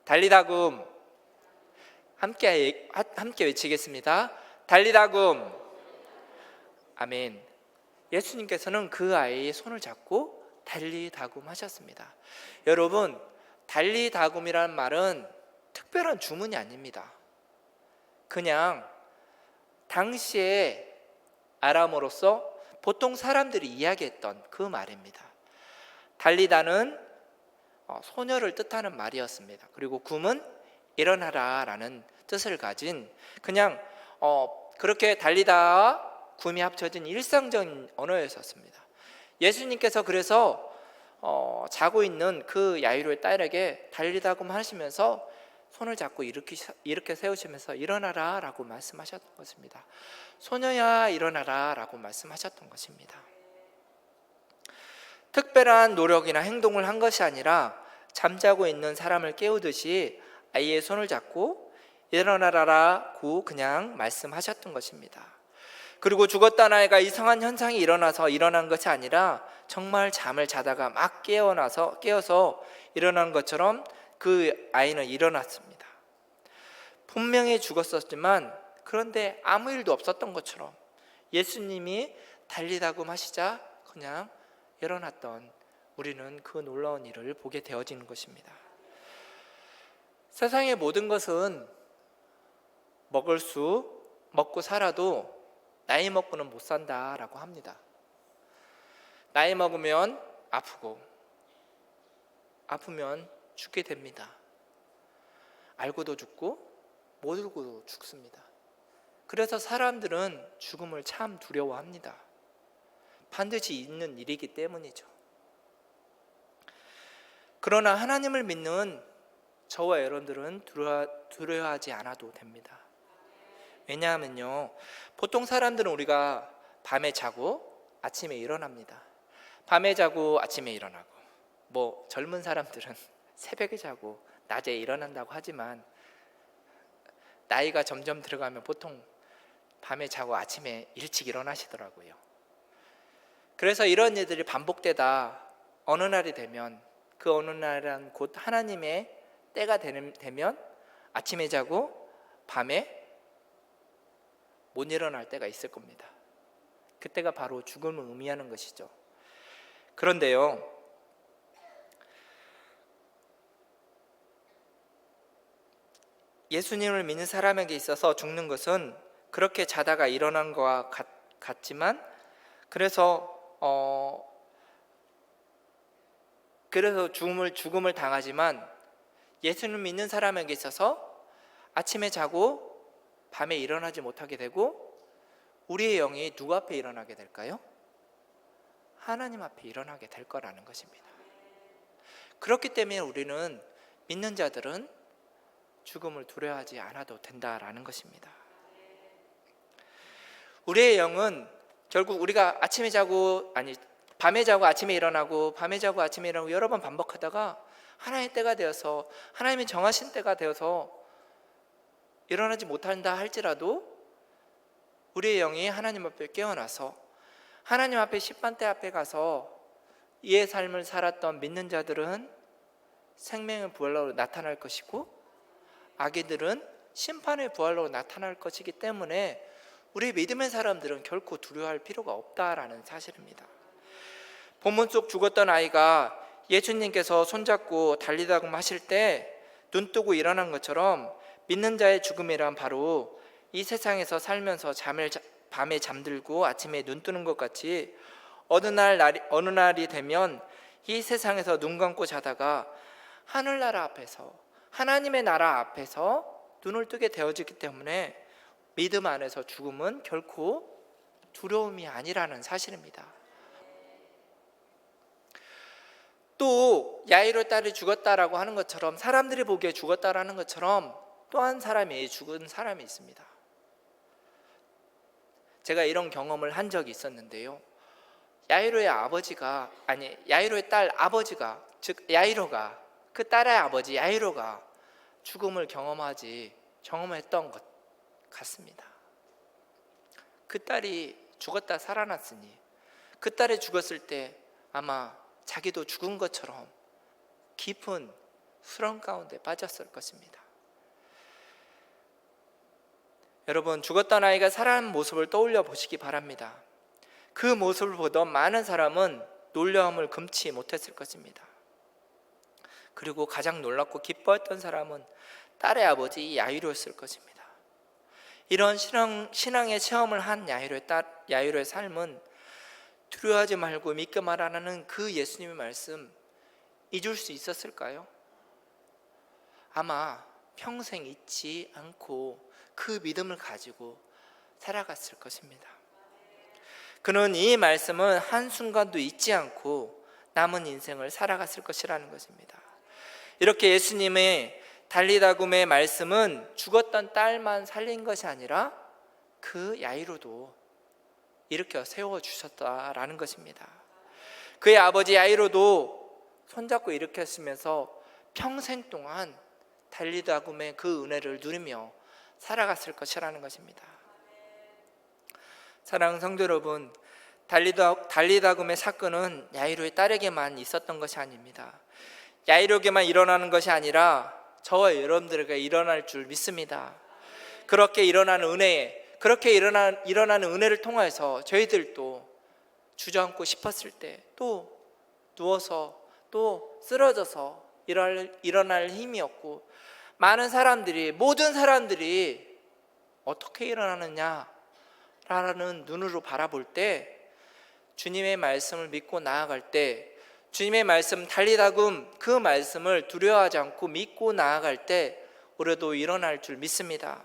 달리다금, 함께 외치겠습니다. 달리다금. 아멘. 예수님께서는 그 아이의 손을 잡고 달리다금 하셨습니다. 여러분, 달리다금이라는 말은 특별한 주문이 아닙니다. 그냥 당시에 아람어로서 보통 사람들이 이야기했던 그 말입니다. 달리다는 소녀를 뜻하는 말이었습니다. 그리고 굼은 일어나라 라는 뜻을 가진, 그냥 그렇게 달리다와 굼이 합쳐진 일상적인 언어였었습니다. 예수님께서 그래서 자고 있는 그 야이로의 딸에게 달리다금 하시면서 손을 잡고 이렇게 세우시면서 일어나라 라고 말씀하셨던 것입니다. 소녀야 일어나라 라고 말씀하셨던 것입니다. 특별한 노력이나 행동을 한 것이 아니라 잠자고 있는 사람을 깨우듯이 아이의 손을 잡고 일어나라라고 그냥 말씀하셨던 것입니다. 그리고 죽었던 아이가 이상한 현상이 일어나서 일어난 것이 아니라 정말 잠을 자다가 막 깨어서 일어난 것처럼 그 아이는 일어났습니다. 분명히 죽었었지만 그런데 아무 일도 없었던 것처럼 예수님이 달리다금 하시자 그냥 일어났던 우리는 그 놀라운 일을 보게 되어지는 것입니다. 세상의 모든 것은 먹고 살아도 나이 먹고는 못 산다라고 합니다. 나이 먹으면 아프고 아프면 죽게 됩니다. 알고도 죽고 모르고도 죽습니다. 그래서 사람들은 죽음을 참 두려워합니다. 반드시 있는 일이기 때문이죠. 그러나 하나님을 믿는 저와 여러분들은 두려워하지 않아도 됩니다. 왜냐하면요, 보통 사람들은 우리가 밤에 자고 아침에 일어납니다. 밤에 자고 아침에 일어나고, 뭐 젊은 사람들은 새벽에 자고 낮에 일어난다고 하지만 나이가 점점 들어가면 보통 밤에 자고 아침에 일찍 일어나시더라고요. 그래서 이런 일들이 반복되다 어느 날이 되면, 그 어느 날은 곧 하나님의 때가 되면 아침에 자고 밤에 못 일어날 때가 있을 겁니다. 그때가 바로 죽음을 의미하는 것이죠. 그런데요, 예수님을 믿는 사람에게 있어서 죽는 것은 그렇게 자다가 일어난 것과 같지만, 그래서 죽음을 당하지만, 예수님을 믿는 사람에게 있어서 아침에 자고 밤에 일어나지 못하게 되고, 우리의 영이 누구 앞에 일어나게 될까요? 하나님 앞에 일어나게 될 거라는 것입니다. 그렇기 때문에 우리는, 믿는 자들은 죽음을 두려워하지 않아도 된다라는 것입니다. 우리의 영은 결국 우리가 밤에 자고 아침에 일어나고, 밤에 자고 아침에 일어나고 여러 번 반복하다가 하나님의 때가 되어서, 하나님이 정하신 때가 되어서 일어나지 못한다 할지라도, 우리의 영이 하나님 앞에 깨어나서 하나님 앞에 십반대 앞에 가서 이의 삶을 살았던 믿는 자들은 생명의 부활로 나타날 것이고, 악인들은 심판의 부활로 나타날 것이기 때문에 우리 믿음의 사람들은 결코 두려워할 필요가 없다라는 사실입니다. 본문 속 죽었던 아이가 예수님께서 손잡고 달리다고 하실 때 눈뜨고 일어난 것처럼, 믿는 자의 죽음이란 바로 이 세상에서 살면서 밤에 잠들고 아침에 눈뜨는 것 같이 어느 날이 되면 이 세상에서 눈 감고 자다가 하늘나라 앞에서, 하나님의 나라 앞에서 눈을 뜨게 되어지기 때문에 믿음 안에서 죽음은 결코 두려움이 아니라는 사실입니다. 또 야이로의 딸이 죽었다라고 하는 것처럼, 사람들이 보기에 죽었다라는 것처럼 또 한 사람이 죽은 사람이 있습니다. 제가 이런 경험을 한 적이 있었는데요, 야이로의 딸 아버지가, 즉 야이로가, 그 딸의 아버지 야이로가 죽음을 경험했던 것 같습니다. 그 딸이 죽었다 살아났으니, 그 딸이 죽었을 때 아마 자기도 죽은 것처럼 깊은 수렁 가운데 빠졌을 것입니다. 여러분, 죽었던 아이가 살아난 모습을 떠올려 보시기 바랍니다. 그 모습을 보던 많은 사람은 놀라움을 금치 못했을 것입니다. 그리고 가장 놀랍고 기뻐했던 사람은 딸의 아버지 야이로였을 것입니다. 이런 신앙의 체험을 한 야이로의 삶은 두려워하지 말고 믿게 말하는 그 예수님의 말씀 잊을 수 있었을까요? 아마 평생 잊지 않고 그 믿음을 가지고 살아갔을 것입니다. 그는 이 말씀은 한순간도 잊지 않고 남은 인생을 살아갔을 것이라는 것입니다. 이렇게 예수님의 달리다굼의 말씀은 죽었던 딸만 살린 것이 아니라 그 야이로도 일으켜 세워주셨다라는 것입니다. 그의 아버지 야이로도 손잡고 일으켰으면서 평생 동안 달리다굼의 그 은혜를 누리며 살아갔을 것이라는 것입니다. 사랑하는 성도 여러분, 달리다굼의 사건은 야이로의 딸에게만 있었던 것이 아닙니다. 야이로에게만 일어나는 것이 아니라 저와 여러분들에게 일어날 줄 믿습니다. 그렇게 일어나는 은혜를 통해서 저희들도 주저앉고 싶었을 때, 또 누워서, 또 쓰러져서 일어날 힘이 없고, 모든 사람들이 어떻게 일어나느냐라는 눈으로 바라볼 때, 주님의 말씀을 믿고 나아갈 때, 주님의 말씀 달리다굼 그 말씀을 두려워하지 않고 믿고 나아갈 때 우리도 일어날 줄 믿습니다.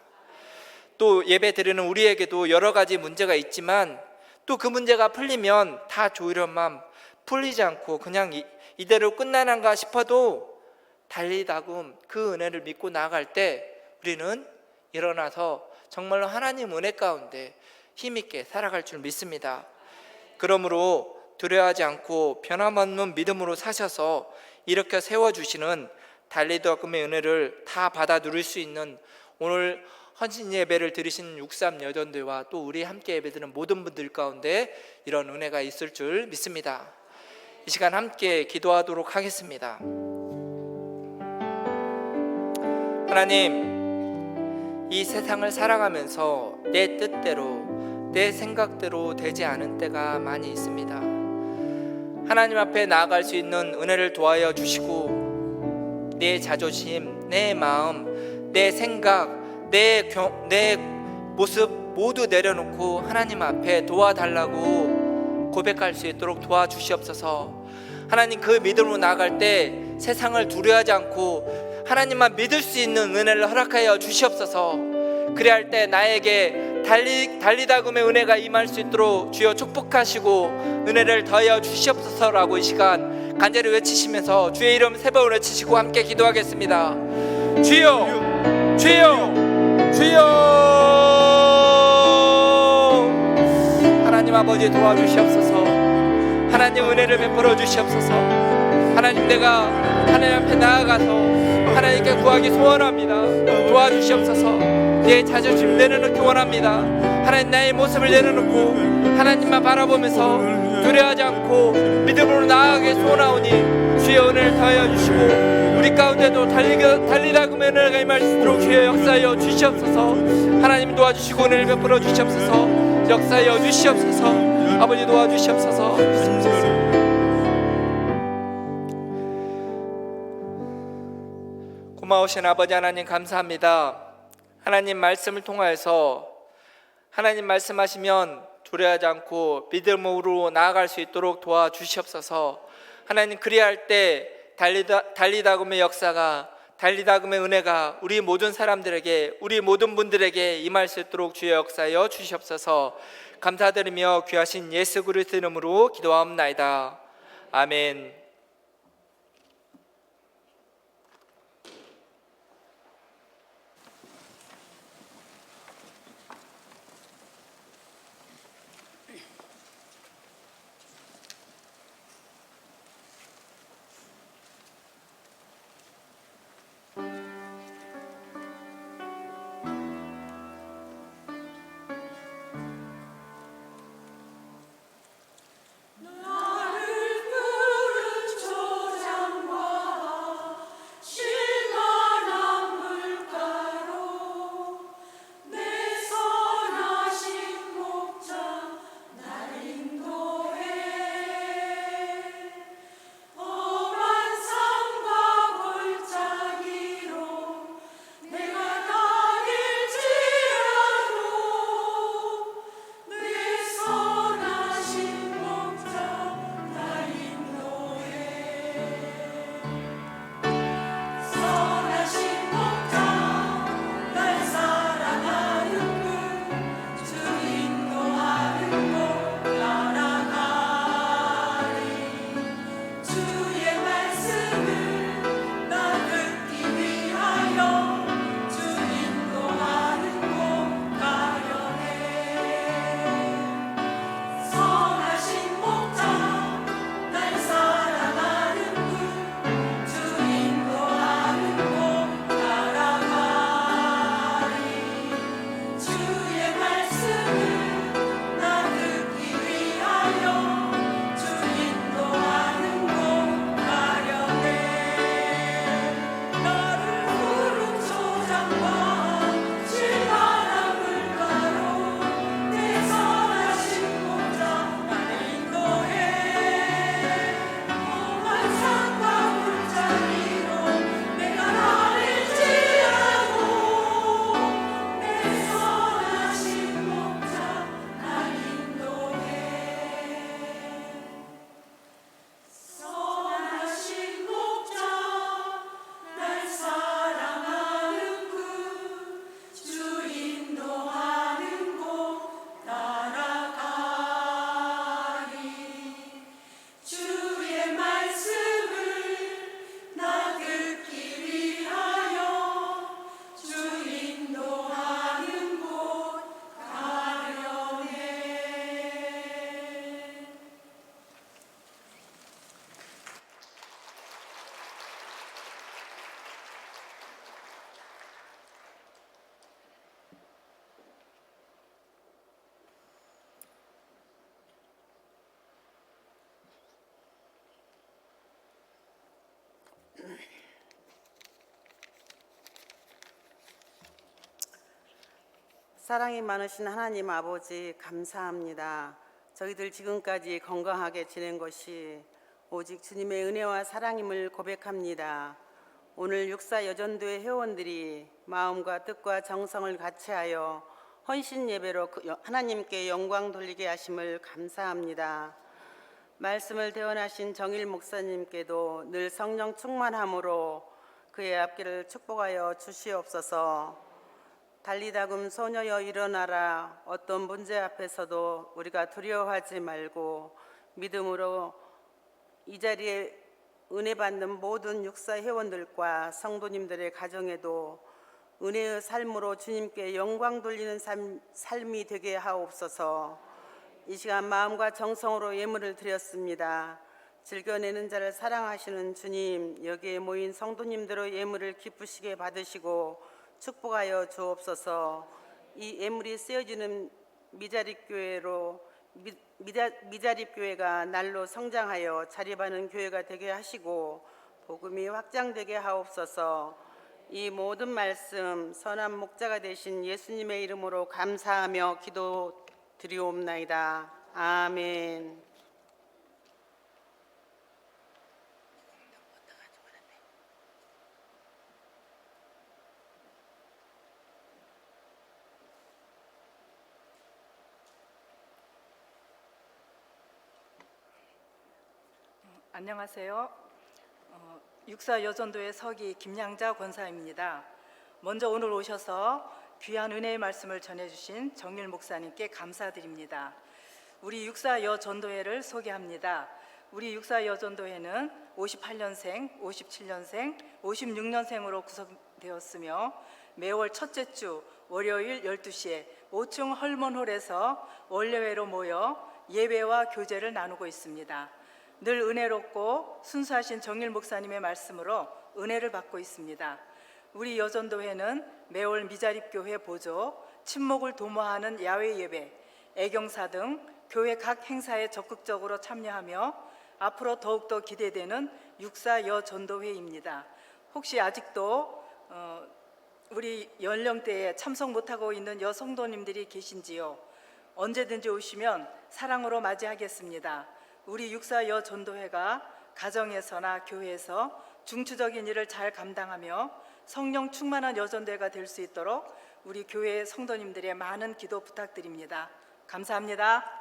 또 예배 드리는 우리에게도 여러 가지 문제가 있지만, 또 그 문제가 풀리면 다 좋으련 마음 풀리지 않고 그냥 이대로 끝나는가 싶어도 달리다금 그 은혜를 믿고 나아갈 때 우리는 일어나서 정말로 하나님 은혜 가운데 힘있게 살아갈 줄 믿습니다. 그러므로 두려워하지 않고 변함없는 믿음으로 사셔서 이렇게 세워주시는 달리다금의 은혜를 다 받아 누릴 수 있는 오늘 헌신 예배를 드리신 63 여전대와 또 우리 함께 예배드리는 모든 분들 가운데 이런 은혜가 있을 줄 믿습니다. 이 시간 함께 기도하도록 하겠습니다. 하나님, 이 세상을 살아가면서 내 뜻대로 내 생각대로 되지 않은 때가 많이 있습니다. 하나님 앞에 나아갈 수 있는 은혜를 도와여 주시고 내 자존심, 내 마음, 내 생각, 내 모습 모두 내려놓고 하나님 앞에 도와달라고 고백할 수 있도록 도와주시옵소서. 하나님, 그 믿음으로 나아갈 때 세상을 두려워하지 않고 하나님만 믿을 수 있는 은혜를 허락하여 주시옵소서. 그래야 할 때 나에게 달리다금의 은혜가 임할 수 있도록 주여 축복하시고 은혜를 더하여 주시옵소서라고 이 시간 간절히 외치시면서 주의 이름 세 번 외치시고 함께 기도하겠습니다. 주여, 주여, 주여. 하나님 아버지 도와주시옵소서. 하나님 은혜를 베풀어 주시옵소서. 하나님, 내가 하나님 앞에 나아가서 하나님께 구하기 소원합니다. 도와주시옵소서. 내 자존심 내려놓기 원합니다. 하나님, 나의 모습을 내려놓고 하나님만 바라보면서 두려워하지 않고 믿음으로 나아가게 소원하오니 주의 은혜를 더하여 주시고 우리 가운데도 달리다금의 은혜가 임할 수 있도록 주여 역사하여 주시옵소서. 하나님 도와주시고 은혜를 베풀어 주시옵소서. 역사하여 주시옵소서. 아버지 도와주시옵소서. 고마우신 아버지 하나님 감사합니다. 하나님 말씀을 통하여서 하나님 말씀하시면 두려워하지 않고 믿음으로 나아갈 수 있도록 도와주시옵소서. 하나님, 그리할 때 달리다금의 역사가, 달리다금의 은혜가 우리 모든 사람들에게, 우리 모든 분들에게 임할 수 있도록 주여 역사하여 주시옵소서. 감사드리며 귀하신 예수 그리스도 이름으로 기도하옵나이다. 아멘. 나를 부르 사랑이 많으신 하나님 아버지 감사합니다. 저희들 지금까지 건강하게 지낸 것이 오직 주님의 은혜와 사랑임을 고백합니다. 오늘 육사 여전도회 회원들이 마음과 뜻과 정성을 같이하여 헌신 예배로 하나님께 영광 돌리게 하심을 감사합니다. 말씀을 대언하신 정일 목사님께도 늘 성령 충만함으로 그의 앞길을 축복하여 주시옵소서. 달리다금 소녀여 일어나라. 어떤 문제 앞에서도 우리가 두려워하지 말고 믿음으로 이 자리에 은혜 받는 모든 육사 회원들과 성도님들의 가정에도 은혜의 삶으로 주님께 영광 돌리는 삶이 되게 하옵소서. 이 시간 마음과 정성으로 예물을 드렸습니다. 즐겨내는 자를 사랑하시는 주님, 여기에 모인 성도님들의 예물을 기쁘시게 받으시고 축복하여 주옵소서. 이 예물이 쓰여지는 미자립교회가 날로 성장하여 자립하는 교회가 되게 하시고 복음이 확장되게 하옵소서. 이 모든 말씀 선한 목자가 되신 예수님의 이름으로 감사하며 기도드리옵나이다. 아멘. 안녕하세요. 육사 여전도의 서기 김양자 권사입니다. 먼저 오늘 오셔서 귀한 은혜의 말씀을 전해주신 정일 목사님께 감사드립니다. 우리 육사 여전도회를 소개합니다. 우리 육사 여전도회는 58년생, 57년생, 56년생으로 구성되었으며 매월 첫째 주 월요일 12시에 5층 헐몬홀에서 원래회로 모여 예배와 교제를 나누고 있습니다. 늘 은혜롭고 순수하신 정일 목사님의 말씀으로 은혜를 받고 있습니다. 우리 여전도회는 매월 미자립교회 보조, 친목을 도모하는 야외 예배, 애경사 등 교회 각 행사에 적극적으로 참여하며 앞으로 더욱더 기대되는 육사 여전도회입니다. 혹시 아직도 우리 연령대에 참석 못하고 있는 여성도님들이 계신지요? 언제든지 오시면 사랑으로 맞이하겠습니다. 우리 육사 여전도회가 가정에서나 교회에서 중추적인 일을 잘 감당하며 성령 충만한 여전도회가 될 수 있도록 우리 교회 성도님들의 많은 기도 부탁드립니다. 감사합니다.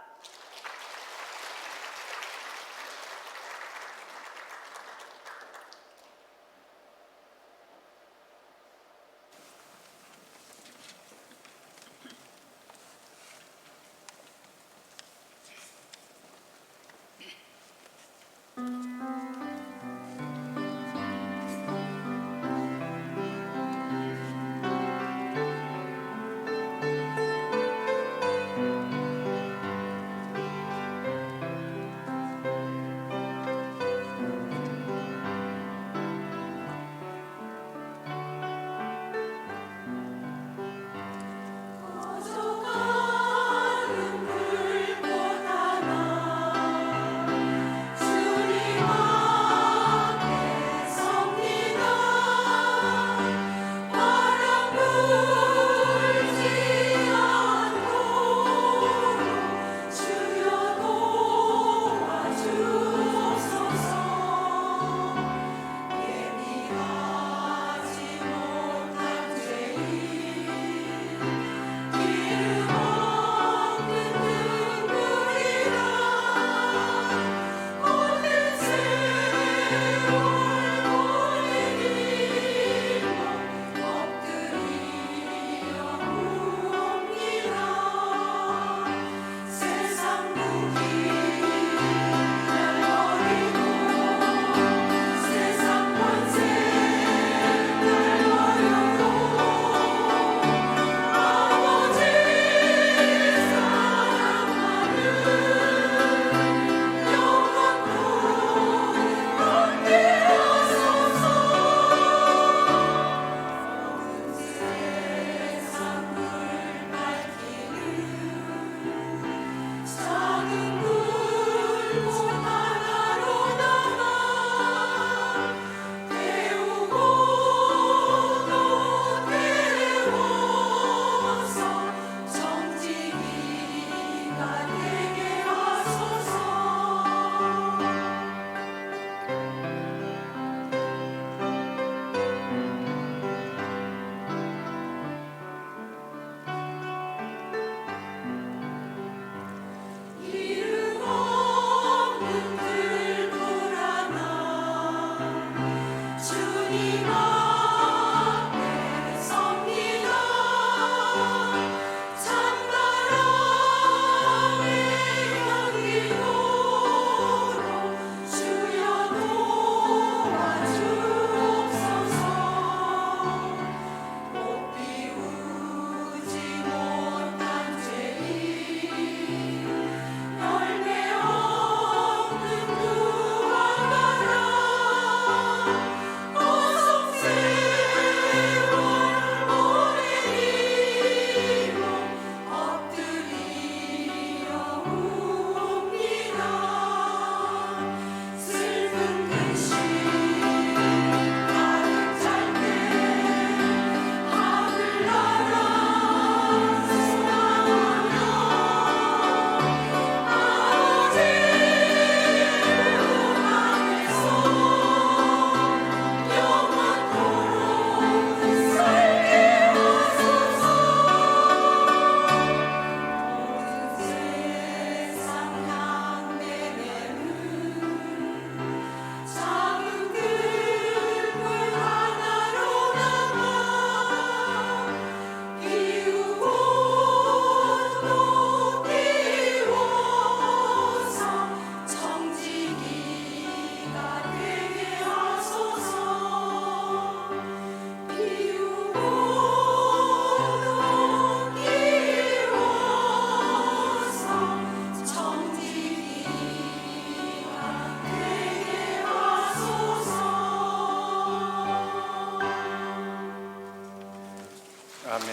아멘.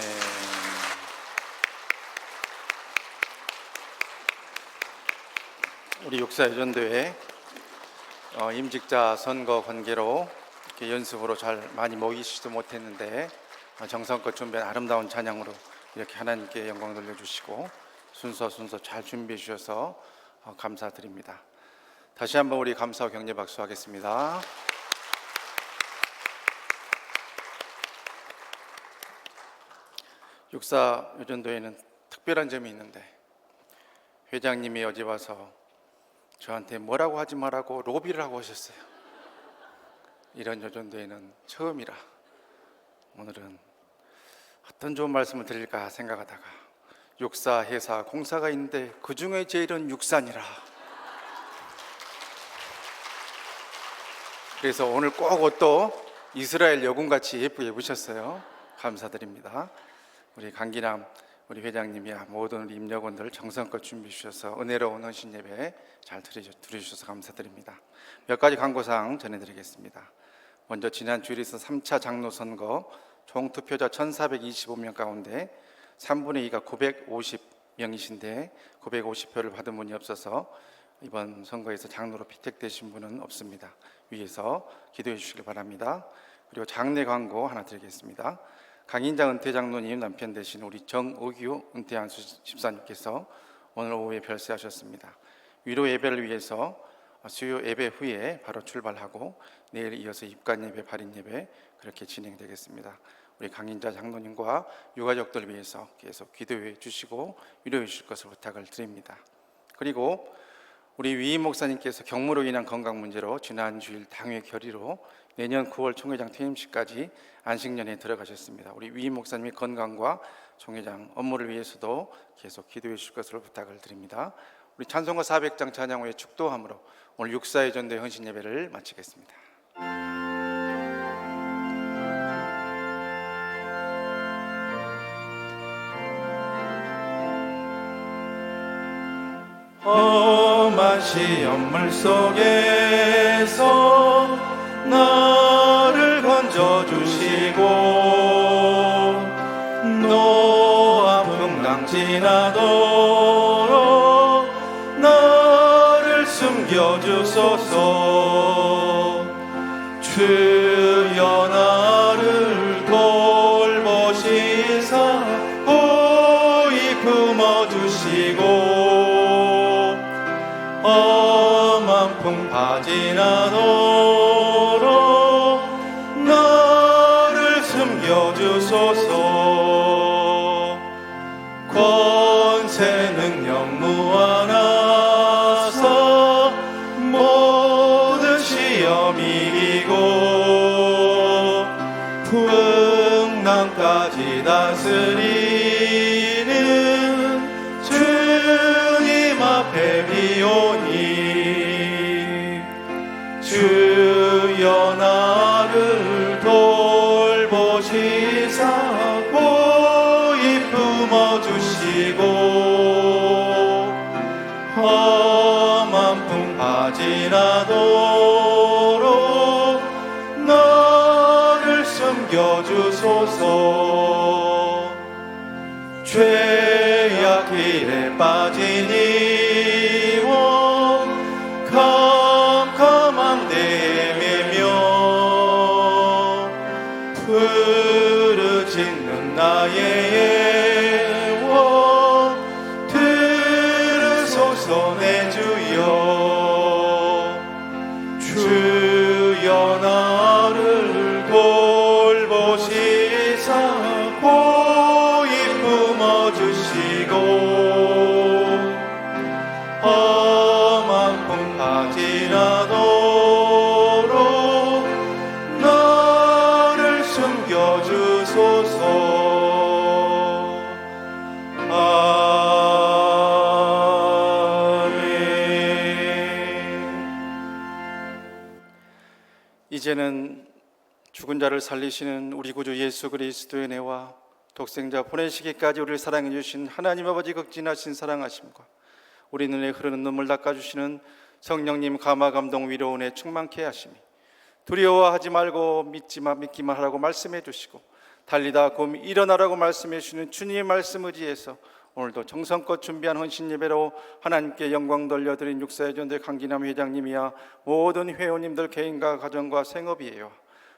우리 육사여전도회 임직자 선거 관계로 이렇게 연습으로 잘 많이 모이시지도 못했는데 정성껏 준비한 아름다운 찬양으로 이렇게 하나님께 영광 돌려주시고 순서 잘 준비해 주셔서 감사드립니다. 다시 한번 우리 감사와 격려 박수 하겠습니다. 육사여전도회는 특별한 점이 있는데 회장님이 어제 와서 저한테 뭐라고 하지 말라고 로비를 하고 오셨어요. 이런 여전도회는 처음이라 오늘은 어떤 좋은 말씀을 드릴까 생각하다가 육사, 해사, 공사가 있는데 그 중에 제일은 육산이라. 그래서 오늘 꼭 옷도 이스라엘 여군같이 예쁘게 입으셨어요. 감사드립니다. 우리 강기남 우리 회장님이야 모든 우리 임역원들 정성껏 준비해 주셔서 은혜로운 헌신 예배 잘 드려주셔서 감사드립니다. 몇 가지 광고사항 전해드리겠습니다. 먼저 지난 주일에 있은 3차 장로 선거 총 투표자 1425명 가운데 3분의 2가 950명이신데 950표를 받은 분이 없어서 이번 선거에서 장로로 피택되신 분은 없습니다. 위에서 기도해 주시길 바랍니다. 그리고 장례 광고 하나 드리겠습니다. 강인장 은퇴 장로님 남편 되신 우리 정의규 은퇴한 집사님께서 오늘 오후에 별세하셨습니다. 위로 예배를 위해서 수요 예배 후에 바로 출발하고 내일 이어서 입관 예배, 발인 예배 그렇게 진행되겠습니다. 우리 강인자 장로님과 유가족들 위해서 계속 기도해 주시고 위로해 주실 것을 부탁을 드립니다. 그리고 우리 위임 목사님께서 경무로 인한 건강 문제로 지난 주일 당회 결의로 내년 9월 총회장 퇴임식까지 안식년에 들어가셨습니다. 우리 위임 목사님의 건강과 총회장 업무를 위해서도 계속 기도해 주실 것을 부탁을 드립니다. 우리 찬송가 400장 찬양 후에 축도함으로 오늘 육사여전도회 헌신 예배를 마치겠습니다. 험한 시험물 속에서 나를 건져주시고 노아 풍랑 지나도록 나를 숨겨주소서. 주여 나를 돌보시사 호히 품어주시고 험한 풍파 지나도록 나를 숨겨주소서. 권세 능력 무한하사 모든 시험 이기고 풍랑까지 다스리는 주님 앞에 비오니 주여 나를 돌보시사 호히 품어주시고 험한 풍파 지나도록 나를 숨겨주소서. 죄악 길에 빠진 이원 캄캄한 데에 매며 부르짖는 나의 애원 들으소서 내 주여. 주여 나를 돌보시사 호히 품어주시고 험한 풍파 지나도록 나를 숨겨주소서. 이제는 죽은 자를 살리시는 우리 구주 예수 그리스도의 은혜와 독생자 보내시기까지 우리를 사랑해 주신 하나님 아버지 극진하신 사랑하심과 우리 눈에 흐르는 눈물 닦아주시는 성령님 감화 감동 위로 은혜 충만케 하심이 두려워하지 말고 믿기만 하라고 말씀해 주시고 달리다 곰 일어나라고 말씀해 주시는 주님의 말씀 의지해서 오늘도 정성껏 준비한 헌신 예배로 하나님께 영광 돌려드린 육사예전대 강기남 회장님이야 모든 회원님들 개인과 가정과 생업이에요.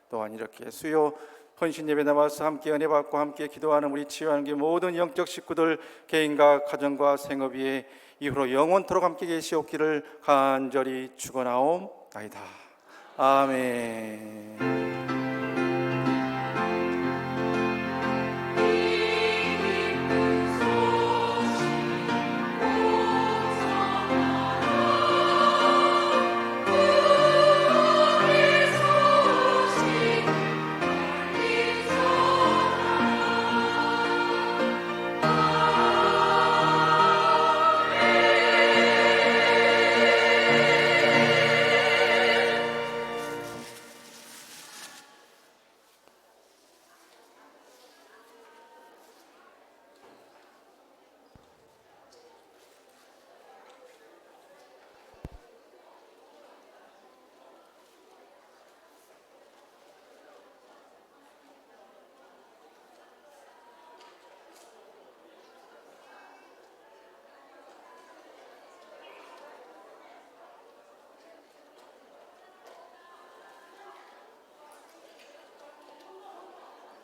또한 이렇게 수요 헌신 예배 나와서 함께 은혜 받고 함께 기도하는 우리 치유하는 모든 영적 식구들 개인과 가정과 생업위에 이후로 영원토록 함께 계시옵기를 간절히 축원하옵나이다. 아멘.